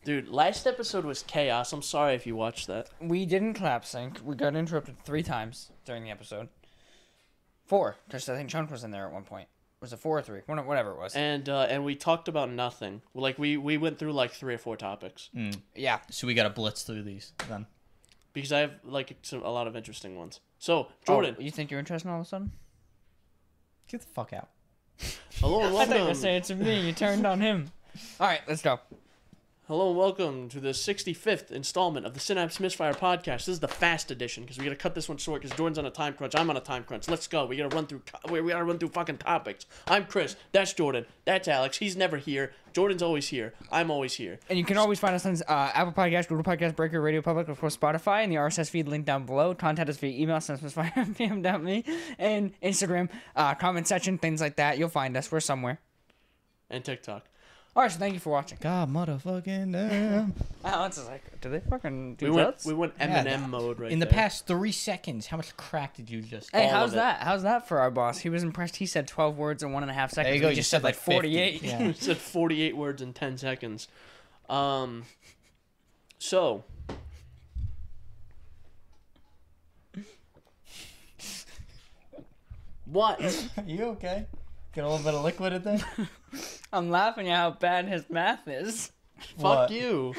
Dude, last episode was chaos. I'm sorry if you watched that. We didn't clap sync. We got interrupted 3 times during the episode. 4. Just I think Chunk was in there at one point. Was it 4 or 3? Whatever it was. And we talked about nothing. Like we went through like 3 or 4 topics. Yeah. So we gotta blitz through these then. Because I have like a lot of interesting ones. So Jordan, you think you're interested all of a sudden? Get the fuck out. hello and I thought you were welcome. saying it to me. You turned on him. All right, let's go. Hello and welcome to the 65th installment of the Synapse Misfire Podcast. This is the fast edition because we gotta cut this one short because Jordan's on a time crunch. I'm on a time crunch. Let's go. We gotta run through fucking topics. I'm Chris. That's Jordan. That's Alex. He's never here. Jordan's always here. I'm always here. And you can always find us on Apple Podcasts, Google Podcasts, Breaker, Radio Public, of course, Spotify, and the RSS feed link down below. Contact us via email, synapsemisfire@pm.me, and Instagram, comment section, things like that. You'll find us. We're somewhere. And TikTok. All right, so thank you for watching. God motherfucking damn. Alex is like, do they fucking do We drugs? went Eminem mode right In the there. past 3 seconds, how much crack did you just Hey, all how's of it. that? How's that for our boss? He was impressed. He said 12 words in 1.5 seconds. There you go. We You just said said like 50. 48. Yeah. We said 48 words in 10 seconds. So what? Are you okay? Get a little bit of liquid in there? I'm laughing at how bad his math is. Fuck What? you.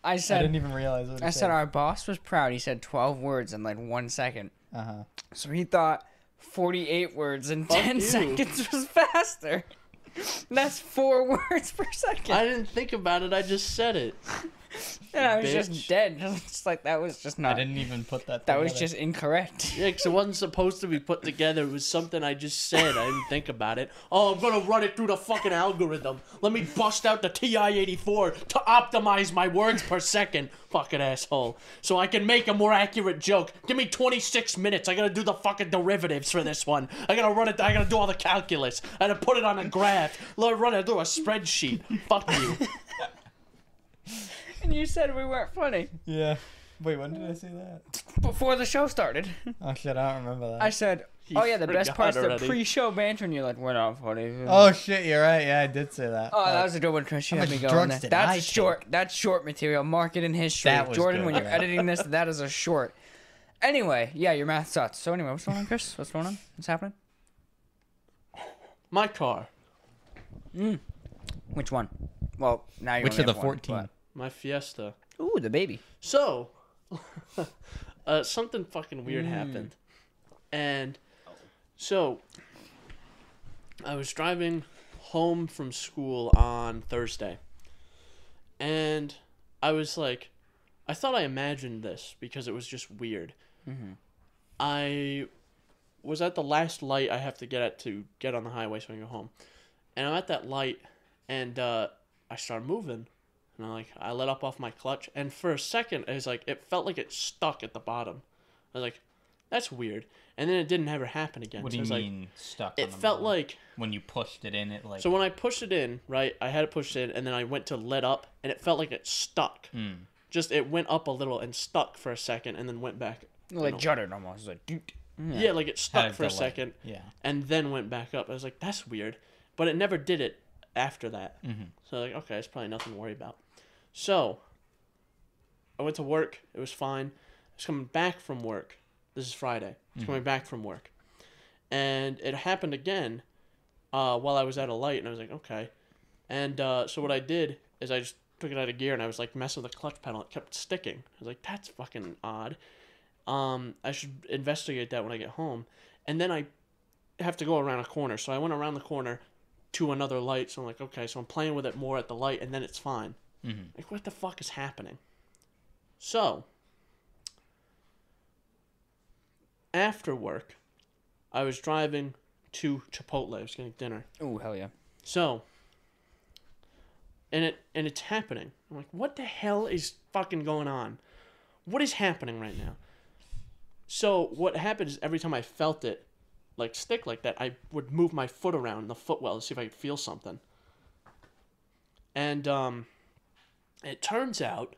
I I said, didn't even realize what he I said our boss was proud. He said 12 words in like 1 second. Uh-huh. So he thought 48 words in Fuck 10 you. seconds was faster. That's 4 words per second. I didn't think about it. I just said it. And I was bitch. just dead. It's like that was just I not. didn't even put that That together. was just incorrect. Yeah, because it wasn't supposed to be put together. It was something I just said. I didn't think about it. Oh, I'm going to run it through the fucking algorithm. Let me bust out the TI-84 to optimize my words per second. Fucking asshole. So I can make a more accurate joke. Give me 26 minutes. I got to do the fucking derivatives for this one. I got to run it. I got to do all the calculus. I got to put it on a graph. Run it through a spreadsheet. Fuck you. And you said we weren't funny. Yeah. Wait, when did I say that? Before the show started. Oh, shit, I don't remember that. I said, oh yeah, the best forgot part's the already. pre-show banter, and you're like, we're not funny. Oh, shit, you're right. Yeah, I did say that. Oh, that was a good one, Chris. You How had me much going drugs there. did That's I short. That's short material. Mark it in history. That was Jordan, good, when you're yeah. editing this, that is a short. Anyway, yeah, your math sucks. So anyway, what's going on, Chris? What's going on? What's happening? My car. Which one? Well, now you Which only of the have one, 14? My Fiesta. but- Ooh, the baby. So, something fucking weird happened. And so, I was driving home from school on Thursday. And I was like, I thought I imagined this because it was just weird. I was at the last light I have to get at to get on the highway so I can go home. And I'm at that light, and I started moving. And I let up off my clutch, and for a second, it felt like it stuck at the bottom. I was like, that's weird. And then it didn't ever happen again. What So do you it was mean stuck? It on the felt bottom? like, when you pushed it in, it like. so when I pushed it in, right, I had it pushed in, and then I went to let up, and it felt like it stuck. Just, it went up a little and stuck for a second, and then went back. Like juddered almost. Like, doot. Yeah, like it Had stuck a for a delay. second, Yeah. and then went back up. I was like, that's weird. But it never did it after that. So like, okay, it's probably nothing to worry about. So, I went to work. It was fine. I was coming back from work. This is Friday. I was coming back from work. And it happened again while I was at a light, and I was like, okay. And so what I did is I just took it out of gear, and I was like messing with the clutch pedal. It kept sticking. I was like, that's fucking odd. I should investigate that when I get home. And then I have to go around a corner. So I went around the corner to another light. So I'm like, okay, so I'm playing with it more at the light, and then it's fine. Like, what the fuck is happening? So, after work, I was driving to Chipotle. I was getting dinner. Ooh, hell yeah. So, and it's happening. I'm like, what the hell is fucking going on? What is happening right now? So what happened is every time I felt it, like stick like that, I would move my foot around the footwell to see if I could feel something. And it turns out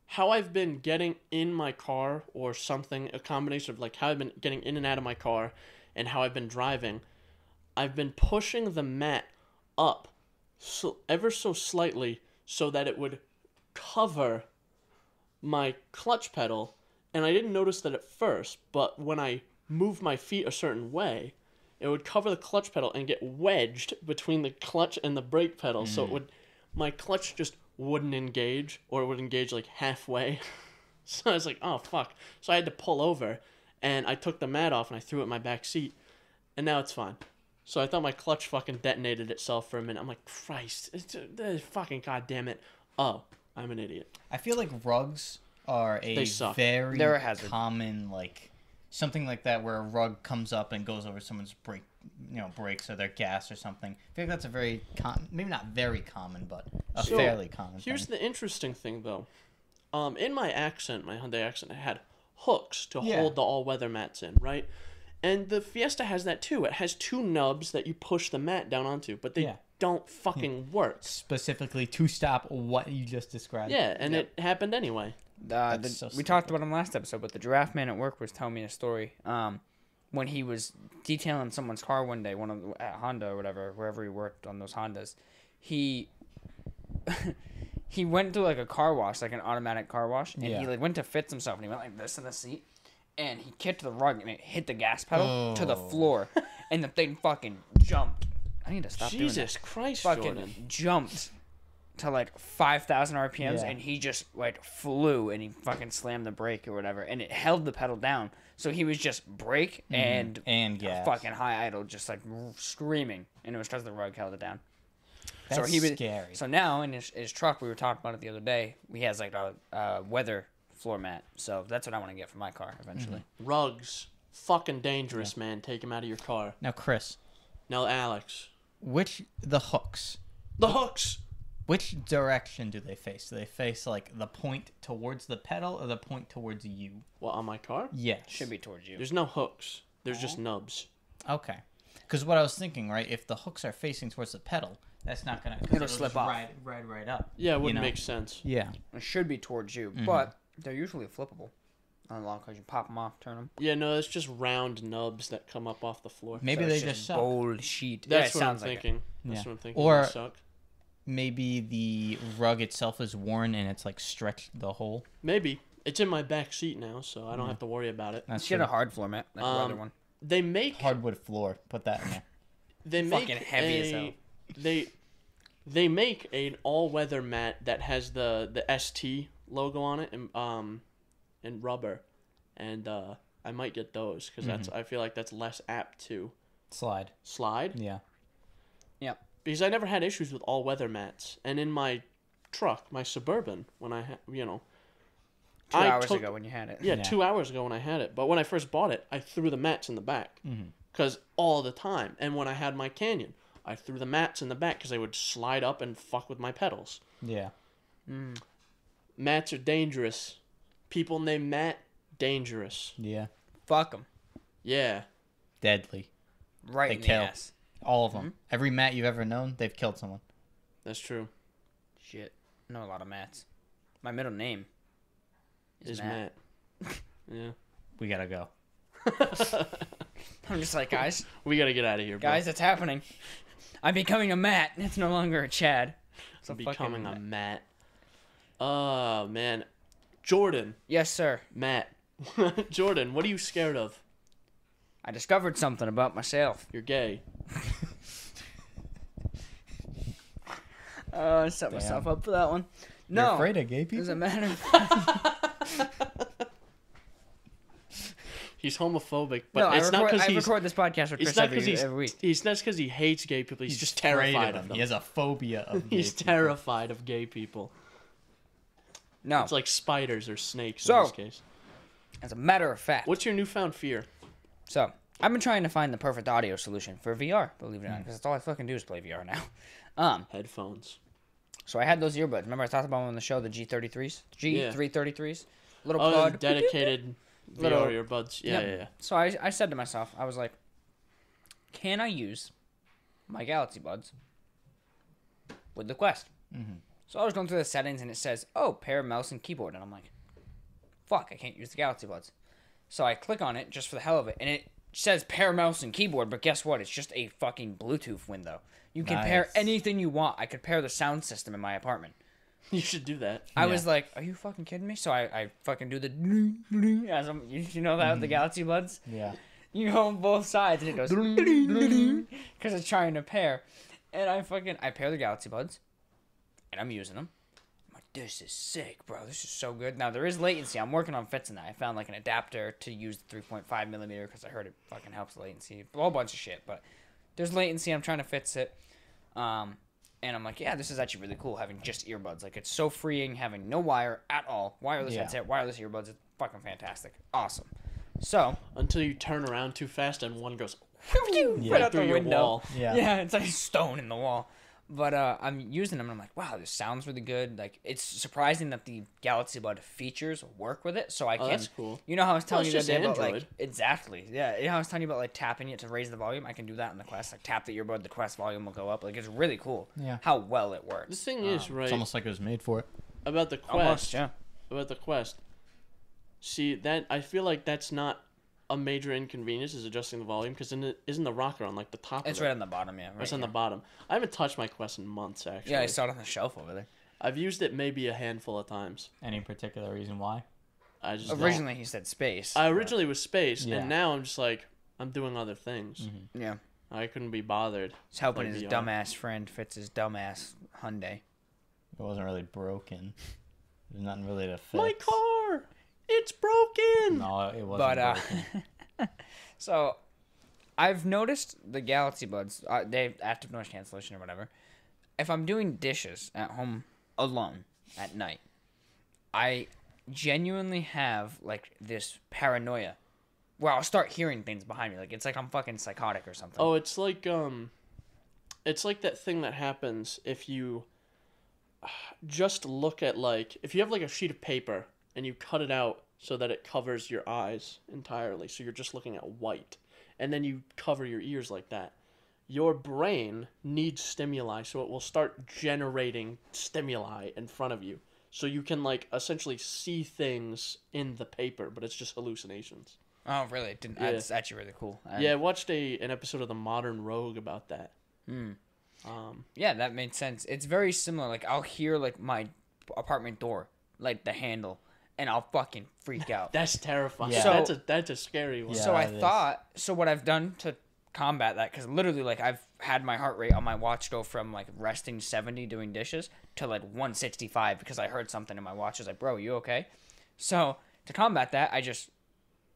how I've been getting in my car or something, a combination of like how I've been getting in and out of my car and how I've been driving, I've been pushing the mat up so ever so slightly so that it would cover my clutch pedal, and I didn't notice that at first, but when I moved my feet a certain way, it would cover the clutch pedal and get wedged between the clutch and the brake pedal, so my clutch just wouldn't engage, or it would engage like halfway. So I was like, oh fuck. So I had to pull over, and I took the mat off and I threw it in my back seat, and now it's fine. So I thought my clutch fucking detonated itself for a minute. I'm like, Christ, fucking goddamn it. Oh, I'm an idiot. I feel like rugs are They suck. very They're a hazard. common, like, something like that where a rug comes up and goes over someone's brakes or their gas or something. I feel like that's a very, maybe not very common, but a fairly common Here's thing. the interesting thing, though. In my Hyundai accent, it had hooks to hold the all-weather mats in, right? And the Fiesta has that too. It has 2 nubs that you push the mat down onto, but they don't fucking work. Specifically to stop what you just described. Yeah, and it happened anyway. We talked about him last episode, but the giraffe man at work was telling me a story. When he was detailing someone's car one day, at Honda or whatever, wherever he worked on those Hondas, he he went to like a car wash, like an automatic car wash, and he like went to fix himself, and he went like this in the seat, and he kicked the rug, and it hit the gas pedal to the floor, and the thing fucking jumped. I need to stop doing that. Jesus Christ, Fucking Jordan. jumped to like 5,000 RPMs, and he just like flew, and he fucking slammed the brake or whatever, and it held the pedal down. So he was just brake and gas. fucking high idle, just like screaming, and it was because the rug held it down. That's so he was scary. So now in his truck, we were talking about it the other day. He has like a weather floor mat. So that's what I want to get for my car eventually. Rugs. Fucking dangerous, man. Take them out of your car. Now, Chris. Now, Alex. The hooks. The hooks! Which direction do they face? Do they face, like, the point towards the pedal or the point towards you? Well, on my car? Yes. Should be towards you. There's no hooks. There's just nubs. Okay. Because what I was thinking, right, if the hooks are facing towards the pedal, that's not going to... It'll slip off. Right up. Yeah, it wouldn't make sense. Yeah. It should be towards you, but they're usually flippable. On long because you pop them off, turn them. Yeah, no, it's just round nubs that come up off the floor. Maybe So they it's just suck. bullshit. That's yeah, what I'm sounds like thinking. it. That's Yeah. what I'm thinking. Or- They suck. Maybe the rug itself is worn and it's, like, stretched the hole. Maybe. It's in my back seat now, so I don't have to worry about it. That's Get a hard floor mat, like the other one. They make... hardwood floor. Put that in there. They make Fucking heavy as hell. They make an all-weather mat that has the ST logo on it and rubber, and I might get those because I feel like that's less apt to slide. Yeah. Yeah. Because I never had issues with all-weather mats, and in my truck, my Suburban, when I had 2 hours ago when you had it. Yeah, 2 hours ago when I had it. But when I first bought it, I threw the mats in the back. Because all the time. And when I had my Canyon, I threw the mats in the back because they would slide up and fuck with my pedals. Yeah. Mats are dangerous. People named Matt, dangerous. Yeah. Fuck them. Yeah. Deadly. Right They in kill. the ass. All of them. Every mat you've ever known, they've killed someone. That's true. Shit. I know a lot of Matts. My middle name Is Matt. Yeah. We gotta go. I'm just like, guys, We gotta get out of here, bro. it's happening. I'm becoming a Matt. It's no longer a Chad. It's I'm a fucking becoming a Matt. Oh, man. Jordan. Yes, sir. Matt. Jordan, what are you scared of? I discovered something about myself. You're gay. I set myself up for that one. No. You're afraid of gay people? Doesn't matter. He's homophobic, but No, it's not because I he's... record this podcast with It's Chris not because every week. he's not because he hates gay people. He's just afraid terrified of them. them. He has a phobia of gay He's people. terrified of gay people. No. It's like spiders or snakes So- in this case. As a matter of fact. What's your newfound fear? So, I've been trying to find the perfect audio solution for VR, believe it or not, because that's all I fucking do is play VR now. Headphones. So I had those earbuds. Remember I talked about them on the show, the G33s? G333s? Little Oh, pod. the dedicated Little- VR earbuds. Yeah, Yep. yeah. So I said to myself, I was like, can I use my Galaxy Buds with the Quest? So I was going through the settings, and it says, oh, pair mouse and keyboard. And I'm like, fuck, I can't use the Galaxy Buds. So I click on it just for the hell of it, and it says pair mouse and keyboard, but guess what? It's just a fucking Bluetooth window. You can pair Nice. anything you want. I could pair the sound system in my apartment. You should do that. I was like, are you fucking kidding me? So I fucking do the as I'm, you know that with the Galaxy Buds? Yeah. You go on both sides and it goes because it's trying to pair. And I pair the Galaxy Buds and I'm using them. I'm like, this is sick, bro. This is so good. Now, there is latency. I'm working on fixing that. I found like an adapter to use the 3.5 millimeter because I heard it fucking helps latency. A whole bunch of shit, but there's latency. I'm trying to fix it. And I'm like, yeah, this is actually really cool having just earbuds. Like, it's so freeing having no wire at all. Wireless headset, wireless earbuds. It's fucking fantastic. Awesome. So. Until you turn around too fast and one goes right out the through your window. wall. Yeah, it's like a stone in the wall. But I'm using them and I'm like, wow, this sounds really good. Like, it's surprising that the Galaxy Bud features work with it. So I can. That's cool. You know how I was telling you it's the other day just about Android. like exactly. Yeah, you know how I was telling you about like tapping it to raise the volume. I can do that in the Quest. Like tap the earbud, the Quest volume will go up. Like it's really cool. Yeah. How well it works. The thing is, right? It's almost like it was made for it. About the Quest. Almost, yeah. About the Quest. See that I feel like that's not a major inconvenience is adjusting the volume because isn't the rocker on like the top? It's of it? right on the bottom, yeah. Right It's on the here. bottom. I haven't touched my Quest in months actually. Yeah, I saw it on the shelf over there. I've used it maybe a handful of times. Any particular reason why? I just Originally, he said space. I originally was space, Yeah. and now I'm just like I'm doing other things. Yeah. I couldn't be bothered. He's helping Like his VR. dumbass friend fix his dumbass Hyundai. It wasn't really broken. There's nothing really to fix. My car, it's broken. No, it wasn't But broken. so I've noticed the Galaxy Buds, they have active noise cancellation or whatever. If I'm doing dishes at home alone at night, I genuinely have like this paranoia where I'll start hearing things behind me. Like it's like I'm fucking psychotic or something. Oh, it's like that thing that happens if you just look at like if you have like a sheet of paper and you cut it out so that it covers your eyes entirely, so you're just looking at white, and then you cover your ears like that. Your brain needs stimuli, so it will start generating stimuli in front of you, so you can like essentially see things in the paper, but it's just hallucinations. Oh, really? Didn't. Yeah. That's actually really cool. Yeah, I watched an episode of The Modern Rogue about that. Yeah, that made sense. It's very similar. Like I'll hear like my apartment door, like the handle, and I'll fucking freak out. That's terrifying. Yeah. So- That's a scary one. Yeah. So I it is. thought. So what I've done to combat that, because literally like I've had my heart rate on my watch go from like resting 70 doing dishes to like 165 because I heard something in my watch. I was like, bro, you okay? So to combat that, I just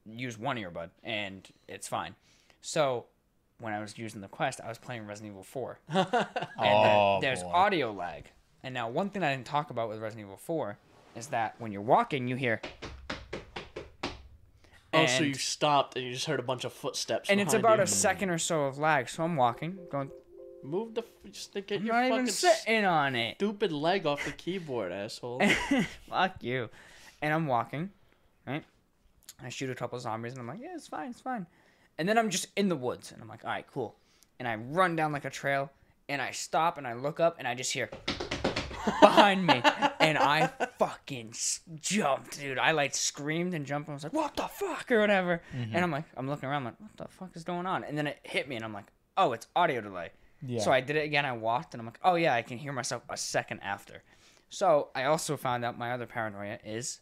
use one earbud and it's fine. So when I was using the Quest, I was playing Resident Evil 4. And there's boy. audio lag. And now one thing I didn't talk about with Resident Evil 4 is that when you're walking, you hear. Oh, so And- you stopped and you just heard a bunch of footsteps. And it's behind about you. a second or so of lag. So I'm walking, going, Move the. Just get I'm your not fucking even sitting on it. stupid leg off the keyboard, asshole. Fuck you. And I'm walking, right? I shoot a couple zombies and I'm like, yeah, it's fine, it's fine. And then I'm just in the woods and I'm like, all right, cool. And I run down like a trail and I stop and I look up and I just hear behind me. And I fucking jumped, dude. I like screamed and jumped and I was like, what the fuck or whatever. And I'm like, I'm looking around like, what the fuck is going on? And then it hit me and I'm like, oh, it's audio delay. Yeah. So I did it again. I walked and I'm like, oh yeah, I can hear myself a second after. So I also found out my other paranoia is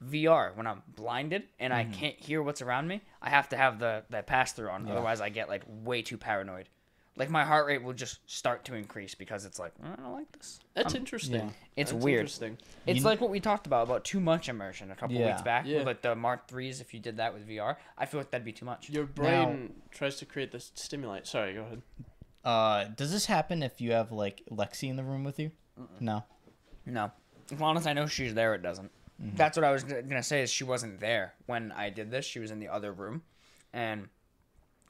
VR. When I'm blinded and I can't hear what's around me, I have to have the pass-through on. Yeah. Otherwise I get like way too paranoid. Like my heart rate will just start to increase because it's like, I don't like this. That's interesting. yeah. It's That's weird. Interesting. It's You- like what we talked about too much immersion a couple Yeah. weeks back Yeah. with like the Mark 3s. If you did that with VR, I feel like that'd be too much. Your brain tries to create this stimulate. Sorry, go ahead. Does this happen if you have like Lexi in the room with you? No. No. As long as I know she's there, it doesn't. That's what I was going to say is she wasn't there when I did this. She was in the other room. And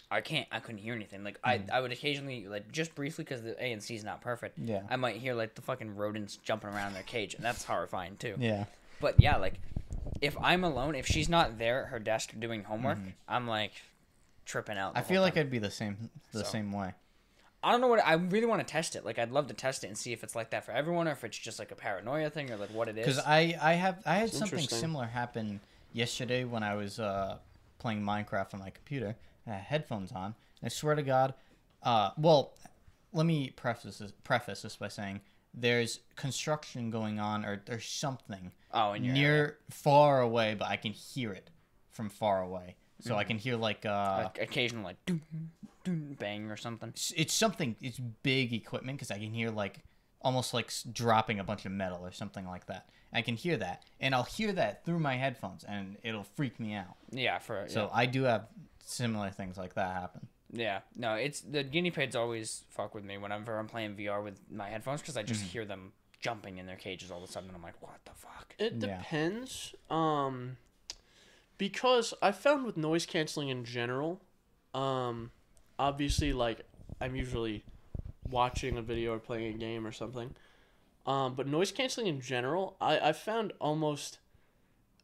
I couldn't hear anything. Like, I would occasionally, like, just briefly because the ANC is not perfect. Yeah. I might hear, like, the fucking rodents jumping around in their cage. And that's horrifying, too. Yeah. But, yeah, like, if I'm alone, if she's not there at her desk doing homework, I'm, like, tripping out. I feel like I'd be the same way. I don't know what I really want to test it. Like I'd love to test it and see if it's like that for everyone or if it's just like a paranoia thing or like what it is. Because I had something interesting. similar happen yesterday when I was playing Minecraft on my computer. I had headphones on. And I swear to God, well, let me preface this by saying there's construction going on or there's something in your near area. far away, but I can hear it from far away. So I can hear like occasional like doom, doom, bang or something. it's something. It's big equipment because I can hear like almost like dropping a bunch of metal or something like that. I can hear that, and I'll hear that through my headphones, and it'll freak me out. Yeah, So I do have similar things like that happen. Yeah, no, it's the guinea pigs always fuck with me whenever I'm playing VR with my headphones because I just hear them jumping in their cages all of a sudden, and I'm like, what the fuck? It depends. Because I found with noise canceling in general, obviously, like, I'm usually watching a video or playing a game or something. But noise canceling in general, I found almost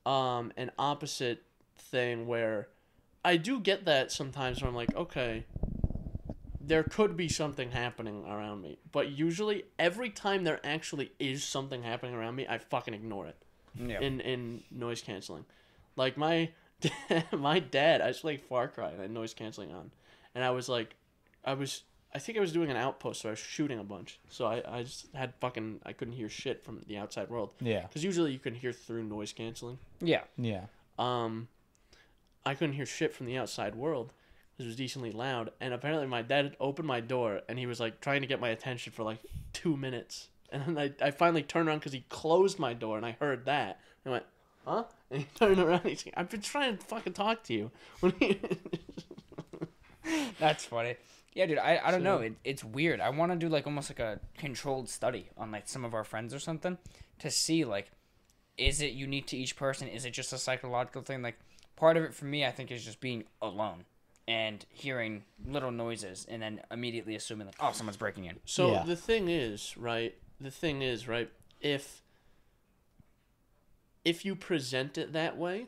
an opposite thing where I do get that sometimes where I'm like, okay, there could be something happening around me. But usually, every time there actually is something happening around me, I fucking ignore it in noise canceling. Like, my dad, I was playing Far Cry and I had noise canceling on. And I was like, I think I was doing an outpost, so I was shooting a bunch. So I just had I couldn't hear shit from the outside world. Yeah. Because usually you can hear through noise canceling. Yeah. Yeah. I couldn't hear shit from the outside world. It was decently loud. And apparently my dad opened my door and he was like trying to get my attention for like 2 minutes. And then I finally turned around because he closed my door and I heard that. And I went, huh? And he turned around and he's like, I've been trying to fucking talk to you. That's funny. Yeah, dude, I don't know. It's weird. I want to do like almost like a controlled study on like some of our friends or something to see like, is it unique to each person? Is it just a psychological thing? Like, part of it for me, I think, is just being alone and hearing little noises and then immediately assuming like, oh, someone's breaking in. So the thing is, right? If you present it that way,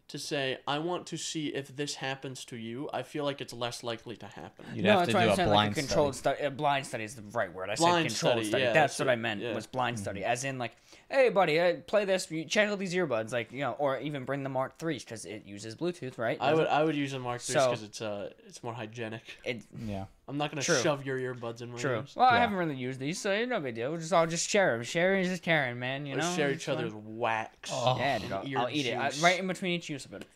to say, I want to see if this happens to you, I feel like it's less likely to happen. You'd have to do a blind like a controlled study. A blind study is the right word. I said controlled study. Yeah, that's what I meant, was blind study. As in, like, hey, buddy, play this. You check out these earbuds, like, you know, or even bring the Mark 3s because it uses Bluetooth, right? I would use a Mark 3s because it's more hygienic. I'm not going to shove your earbuds in my ears. Well, I haven't really used these, so no big deal. I'll just share them. Sharing is just caring, man, you know? We'll share each other's wax. Oh, yeah, dude, I'll eat it. Right in between each use of it.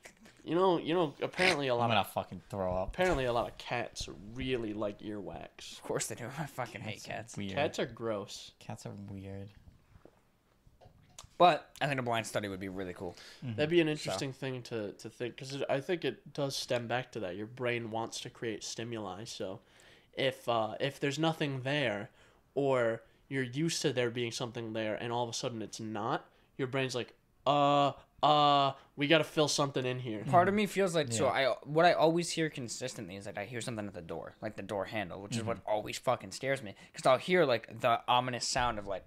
You know. Apparently, I'm gonna fucking throw up. Apparently, a lot of cats really like earwax. Of course they do. I fucking hate cats. Weird. Cats are gross. Cats are weird. But I think a blind study would be really cool. That'd be an interesting thing to think, because I think it does stem back to that. Your brain wants to create stimuli. So, if there's nothing there, or you're used to there being something there, and all of a sudden it's not, your brain's like, we got to fill something in here. Part of me feels like, what I always hear consistently is that I hear something at the door, like the door handle, which is what always fucking scares me. Because I'll hear, like, the ominous sound of, like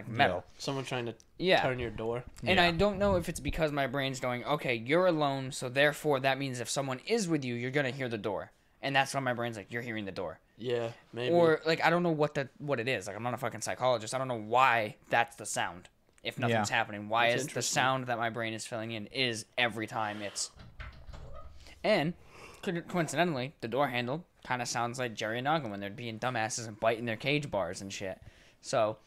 metal. Someone trying to turn your door. And I don't know if it's because my brain's going, okay, you're alone, so therefore that means if someone is with you, you're going to hear the door. And that's why my brain's like, you're hearing the door. Yeah, maybe. Or, like, I don't know what it is. Like, I'm not a fucking psychologist. I don't know why that's the sound. If nothing's happening, why is the sound that my brain is filling in is every time it's... And, coincidentally, the door handle kind of sounds like Jerry and Naga when they're being dumbasses and biting their cage bars and shit. So,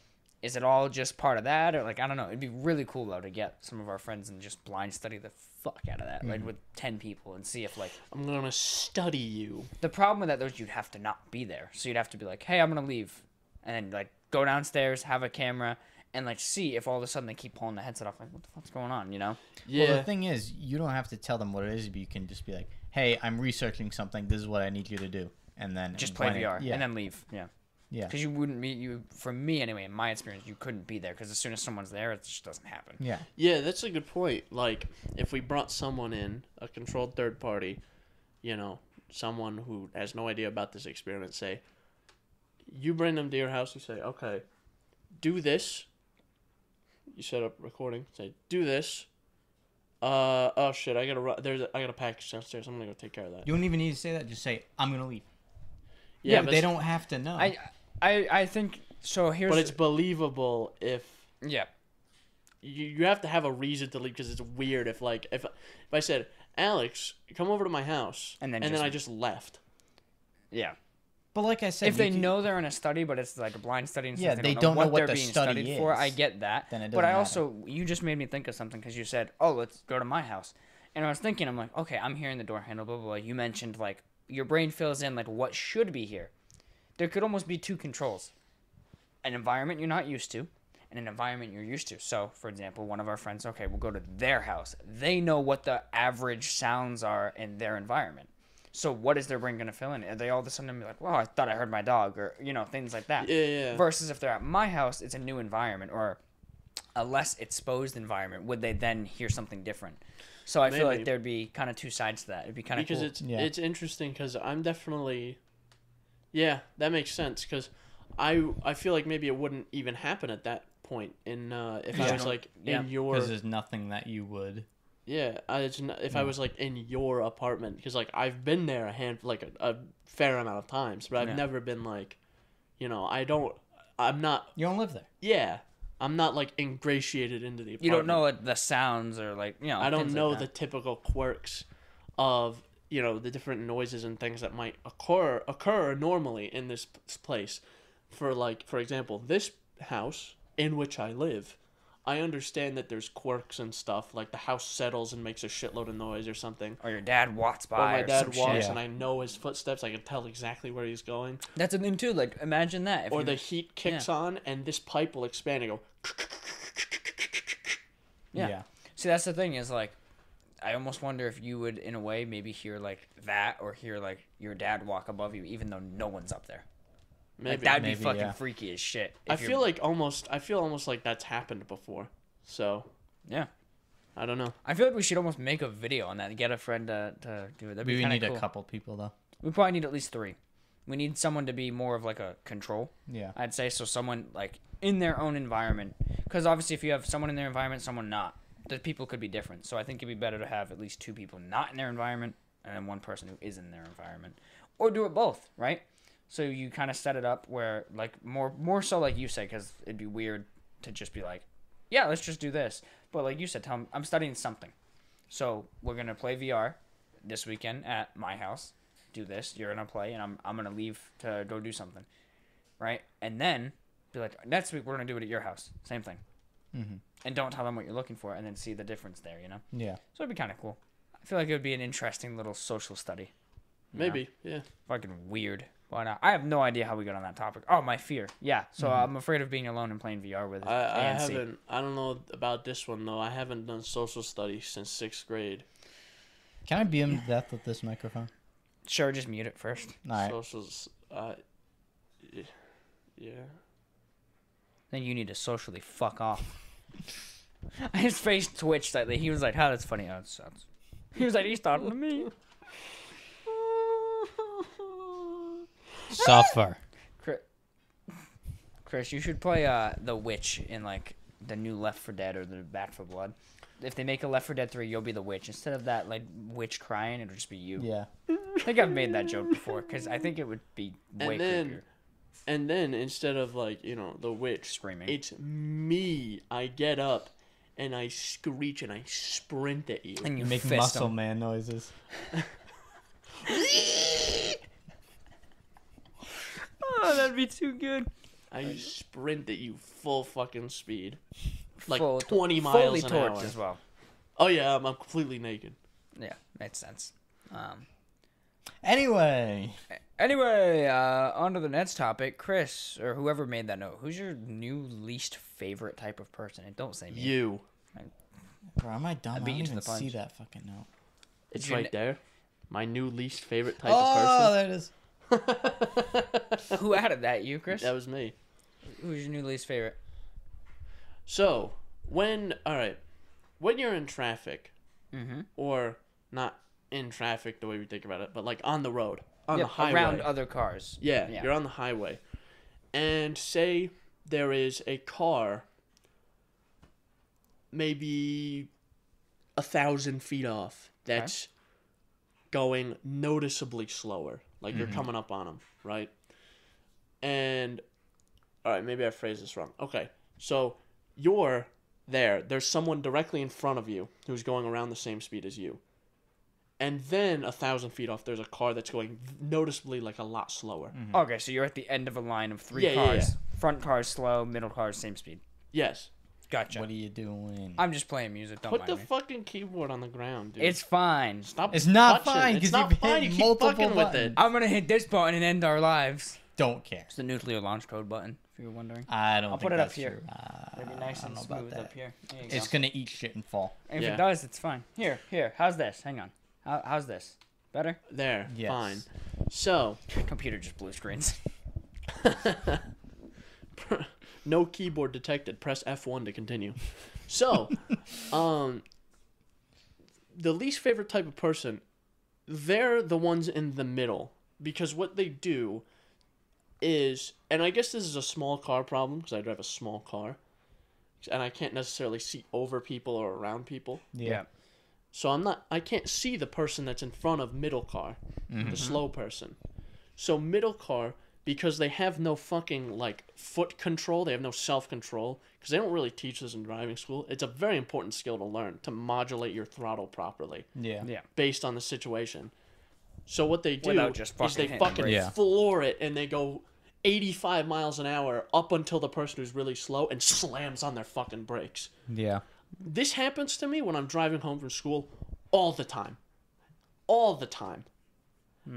is it all just part of that? Or, like, I don't know. It'd be really cool, though, to get some of our friends and just blind study the fuck out of that. Like, with 10 people and see if, like... I'm going to study you. The problem with that, though, is you'd have to not be there. So you'd have to be like, hey, I'm going to leave. And then, like, go downstairs, have a camera... And, like, see if all of a sudden they keep pulling the headset off. Like, what the fuck's going on, you know? Yeah. Well, the thing is, you don't have to tell them what it is, but you can just be like, hey, I'm researching something. This is what I need you to do. And then... Just play VR. And then leave. Yeah. Yeah. Because you wouldn't be... For me, anyway, in my experience, you couldn't be there. Because as soon as someone's there, it just doesn't happen. Yeah. Yeah, that's a good point. Like, if we brought someone in, a controlled third party, you know, someone who has no idea about this experiment, say, you bring them to your house, you say, okay, do this... You set up recording. Say, do this. Oh shit! I got a package downstairs. I'm gonna go take care of that. You don't even need to say that. Just say, I'm gonna leave. Yeah, but they don't have to know. I think so. But it's believable if. Yeah. You have to have a reason to leave, because it's weird if I said, Alex, come over to my house, and then I just left. Yeah. But like I said, if they know they're in a study, but it's like a blind study, and Yeah, since they don't know what they're the being study studied for, is, I get that. then it But doesn't I matter. also, you just made me think of something because you said, "Oh, let's go to my house," and I was thinking, I'm like, okay, I'm hearing the door handle, blah blah blah. You mentioned like your brain fills in like what should be here. There could almost be two controls: an environment you're not used to, and an environment you're used to. So, for example, one of our friends, okay, we'll go to their house. They know what the average sounds are in their environment. So what is their brain going to fill in? Are they all of a sudden be like, well, I thought I heard my dog, or, things like that. Yeah. Versus if they're at my house, it's a new environment or a less exposed environment. Would they then hear something different? So I feel like there'd be kind of two sides to that. It'd be kind of cool. Because it's interesting because I'm definitely... Yeah, that makes sense because I feel like maybe it wouldn't even happen at that point in if I was like in your... Because there's nothing that you would... Yeah, if I was like in your apartment, because like I've been there a fair amount of times, but I've never been like, I'm not. You don't live there. Yeah, I'm not like ingratiated into the apartment. You don't know what the sounds or like I don't know like the typical quirks of the different noises and things that might occur normally in this place. For example, this house in which I live. I understand that there's quirks and stuff, like the house settles and makes a shitload of noise or something. Or your dad walks by. Or my dad walks walks and I know his footsteps. I can tell exactly where he's going. That's a thing too. Like imagine that. Or the heat kicks on and this pipe will expand and go. Yeah. See, that's the thing is like, I almost wonder if you would, in a way, maybe hear like that or hear like your dad walk above you, even though no one's up there. Maybe. Like, that'd be fucking freaky as shit. I feel almost like that's happened before. So. Yeah. I don't know. I feel like we should almost make a video on that and get a friend to do it. That'd be We need cool. a couple people though. We probably need at least 3. We need someone to be more of like a control. Yeah. I'd say so. Someone like in their own environment, because obviously if you have someone in their environment, someone not, the people could be different. So I think it'd be better to have at least 2 people not in their environment and then 1 person who is in their environment, or do it both, right? So you kind of set it up where, like, more so like you said, because it'd be weird to just be like, yeah, let's just do this. But like you said, tell them, I'm studying something. So we're going to play VR this weekend at my house. Do this. You're going to play, and I'm going to leave to go do something. Right? And then be like, next week we're going to do it at your house. Same thing. Mm-hmm. And don't tell them what you're looking for, and then see the difference there, Yeah. So it'd be kind of cool. I feel like it would be an interesting little social study. Maybe, yeah. Fucking weird. Why not? I have no idea how we got on that topic. Oh, my fear. Yeah. So I'm afraid of being alone and playing VR with I haven't. I don't know about this one though. I haven't done social studies since 6th grade. Can I beam to death with this microphone? Sure, just mute it first. All right. Socials. Yeah. Then you need to socially fuck off. His face twitched slightly. He was like, "How? That's funny." Oh, it sounds. He was like, "He's talking to me." Suffer. Chris, you should play the witch in like the new Left 4 Dead or the Back 4 Blood. If they make a Left 4 Dead 3, you'll be the witch. Instead of that like witch crying, it'll just be you. Yeah. I think I've made that joke before because I think it would be way creepier. And then instead of like the witch Screaming, it's me. I get up and I screech and I sprint at you. And you make fist muscle him. man noises. Oh, that'd be too good. I sprint at you full fucking speed, like Full 20 fully miles an torched hour. as well. Oh yeah, I'm completely naked. Yeah, makes sense. Anyway, on to the next topic. Chris, or whoever made that note, who's your new least favorite type of person? And don't say me. You. bro, am I dumb? I beat don't you to even the punch. see that fucking note. It's Your right there. My new least favorite type Oh, of there it is. person. Who added that? You, Chris? That was me. Who's your new least favorite? So, when you're in traffic, or not in traffic the way we think about it, but like on the road, on the highway. Around other cars. Yeah, you're on the highway. And say there is a car maybe 1,000 feet off that's going noticeably slower. Like you're coming up on them, right? And, all right, maybe I phrased this wrong. Okay, so you're there. There's someone directly in front of you who's going around the same speed as you. and then 1,000 feet off, there's a car that's going noticeably like a lot slower. Mm-hmm. Okay, so you're at the end of a line of 3 Yeah, cars. yeah. Front cars slow, middle cars same speed. Yes. Gotcha. What are you doing? I'm just playing music. Don't Put mind the me. fucking keyboard on the ground, dude. It's fine. Stop. It's not touching. fine, It's 'cause not you've fine. hit You keep multiple fucking with it. buttons. I'm gonna hit this button and end our lives. Don't care. It's the nuclear launch code button, if you were wondering. I don't I'll think put it up that's here. true. It'll be nice I and don't know about smooth that. up here. There you It's go. gonna eat shit and fall. If Yeah. it does, it's fine. Here. How's this? Hang on. How's this? Better? There. Yes. Fine. So, Computer just blue screens. no keyboard detected. Press F1 to continue. So, the least favorite type of person, they're the ones in the middle. Because what they do is, and I guess this is a small car problem, because I drive a small car, and I can't necessarily see over people or around people. Yeah. So I can't see the person that's in front of middle car, the slow person. So middle car, because they have no fucking, like, foot control, they have no self-control, because they don't really teach this in driving school. It's a very important skill to learn, to modulate your throttle properly, Yeah. Yeah. based on the situation. So what they do Without just is fucking they hitting the fucking brakes. Yeah. floor it, and they go 85 miles an hour up until the person who's really slow and slams on their fucking brakes. Yeah. This happens to me when I'm driving home from school all the time. All the time.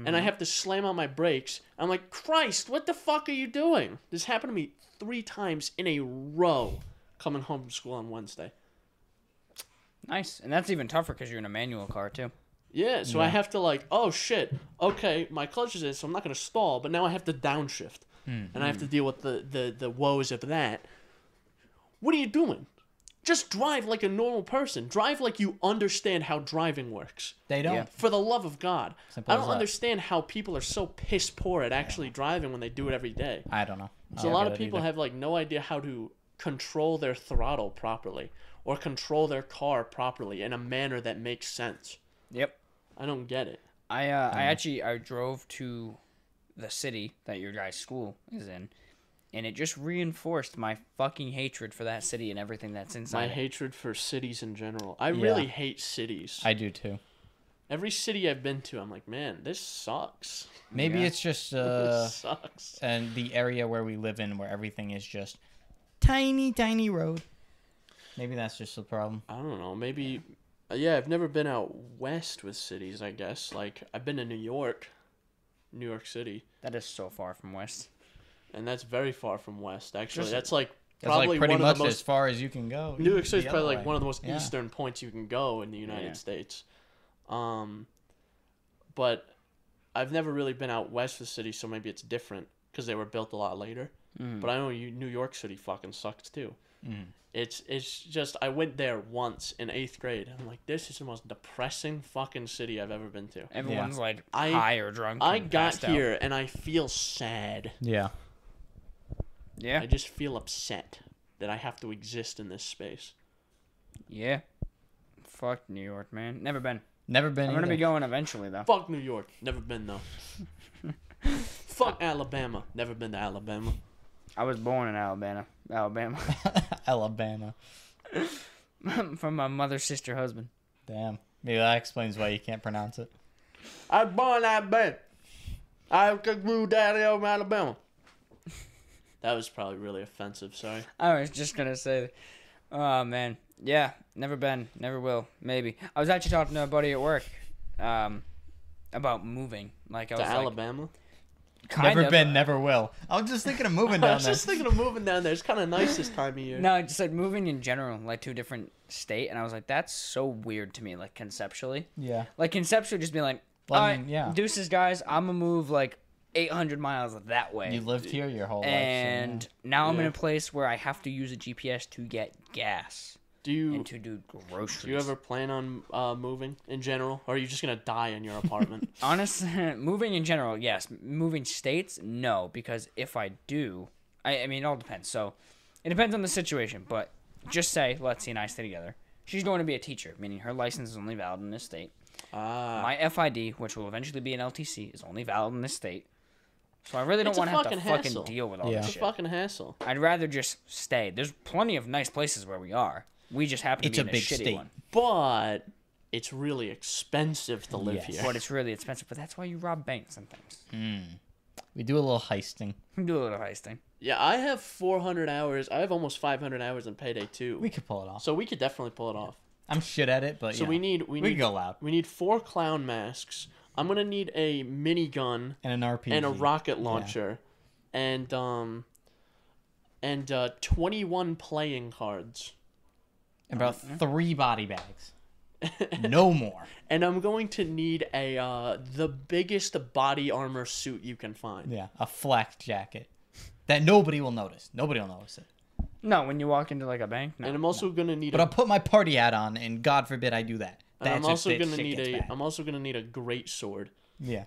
And I have to slam on my brakes. I'm like, Christ, what the fuck are you doing? This happened to me 3 times in a row coming home from school on Wednesday. Nice. And that's even tougher because you're in a manual car, too. Yeah, so I have to like, oh shit, okay, my clutch is in, so I'm not going to stall, but now I have to downshift. And I have to deal with the woes of that. What are you doing? Just drive like a normal person. Drive like you understand how driving works. They don't. Yeah. For the love of God. Simple I as don't that. understand how people are so piss poor at actually driving when they do it every day. I don't know. So a lot of people have like no idea how to control their throttle properly or control their car properly in a manner that makes sense. Yep. I don't get it. I drove to the city that your guy's school is in, and it just reinforced my fucking hatred for that city and everything that's inside. My it. hatred for cities in general. I really hate cities. I do too. Every city I've been to, I'm like, man, this sucks. Maybe Yeah. it's just This sucks. and the area where we live in, where everything is just tiny road. Maybe that's just the problem. I don't know. Maybe, yeah, I've never been out west with cities, I guess. Like, I've been to New York City, That is so far from West. and that's very far from west, actually. Just- That's like That's probably like pretty one much of the as most... far as you can go. New York City's the probably other like way. one of the most Yeah. eastern points you can go in the United Yeah. States. But I've never really been out west with cities, so maybe it's different because they were built a lot later. But I know New York City fucking sucks too. It's just I went there once in 8th grade. I'm like, this is the most depressing fucking city I've ever been to. Everyone's like I- high or drunk. I and got passed out. here and I feel sad. Yeah. Yeah. I just feel upset that I have to exist in this space. Yeah. Fuck New York, man. Never been. Never been. I'm gonna be either. going eventually though. Fuck New York. Never been though. Fuck Alabama. Never been to Alabama. I was born in Alabama. Alabama. From my mother's sister husband. Damn. Maybe that explains why you can't pronounce it. I was born in Alabama. I grew down in Alabama. That was probably really offensive. Sorry. I was just gonna say, oh man, yeah, never been, never will, maybe. I was actually talking to a buddy at work, about moving. Like I To was like, Alabama. kind Never of. been, never will. I was just thinking of moving I down was there. just thinking of moving down there. It's kind of nice this time of year. No, just like moving in general, like to a different state, and I was like, that's so weird to me, like conceptually. Yeah. Like conceptually, just being like, Well, all I right, mean, yeah. deuces, guys, I'm gonna move like 800 miles that way. You lived here your whole life. and So, now I'm in Yeah. a place where I have to use a GPS to get gas Do you and to do groceries. do you ever plan on moving in general, or are you just gonna die in your apartment? Honestly, moving in general, yes. Moving states, no, because if I do, I mean, it all depends. So, it depends on the situation, but just say, Lexi and I stay together. She's going to be a teacher, meaning her license is only valid in this state. My FID, which will eventually be an LTC, is only valid in this state. So I really don't It's a want to have to fucking fucking hassle. deal with all Yeah. this It's a shit. fucking hassle. I'd rather just stay. There's plenty of nice places where we are. We just happen to It's be a in a big shitty state. one. But it's really expensive to live Yes. here. But it's really expensive. But that's why you rob banks sometimes. We do a little heisting. Do a little heisting. Yeah, I have 400 hours. I have almost 500 hours in Payday 2. We could pull it off. So we could definitely pull it off. I'm shit at it, but So we need we can go loud. We need 4 clown masks. I'm gonna need a minigun And an RPG. and a rocket launcher, and 21 playing cards. About 3 body bags. No more. And I'm going to need the biggest body armor suit you can find. Yeah, a flak jacket that nobody will notice. Nobody will notice it. No, when you walk into like a bank. No. And I'm also gonna need. But I'll put my party hat on, and God forbid I do that. And I'm That's also if gonna shit need gets bad. I'm also gonna need a great sword. Yeah,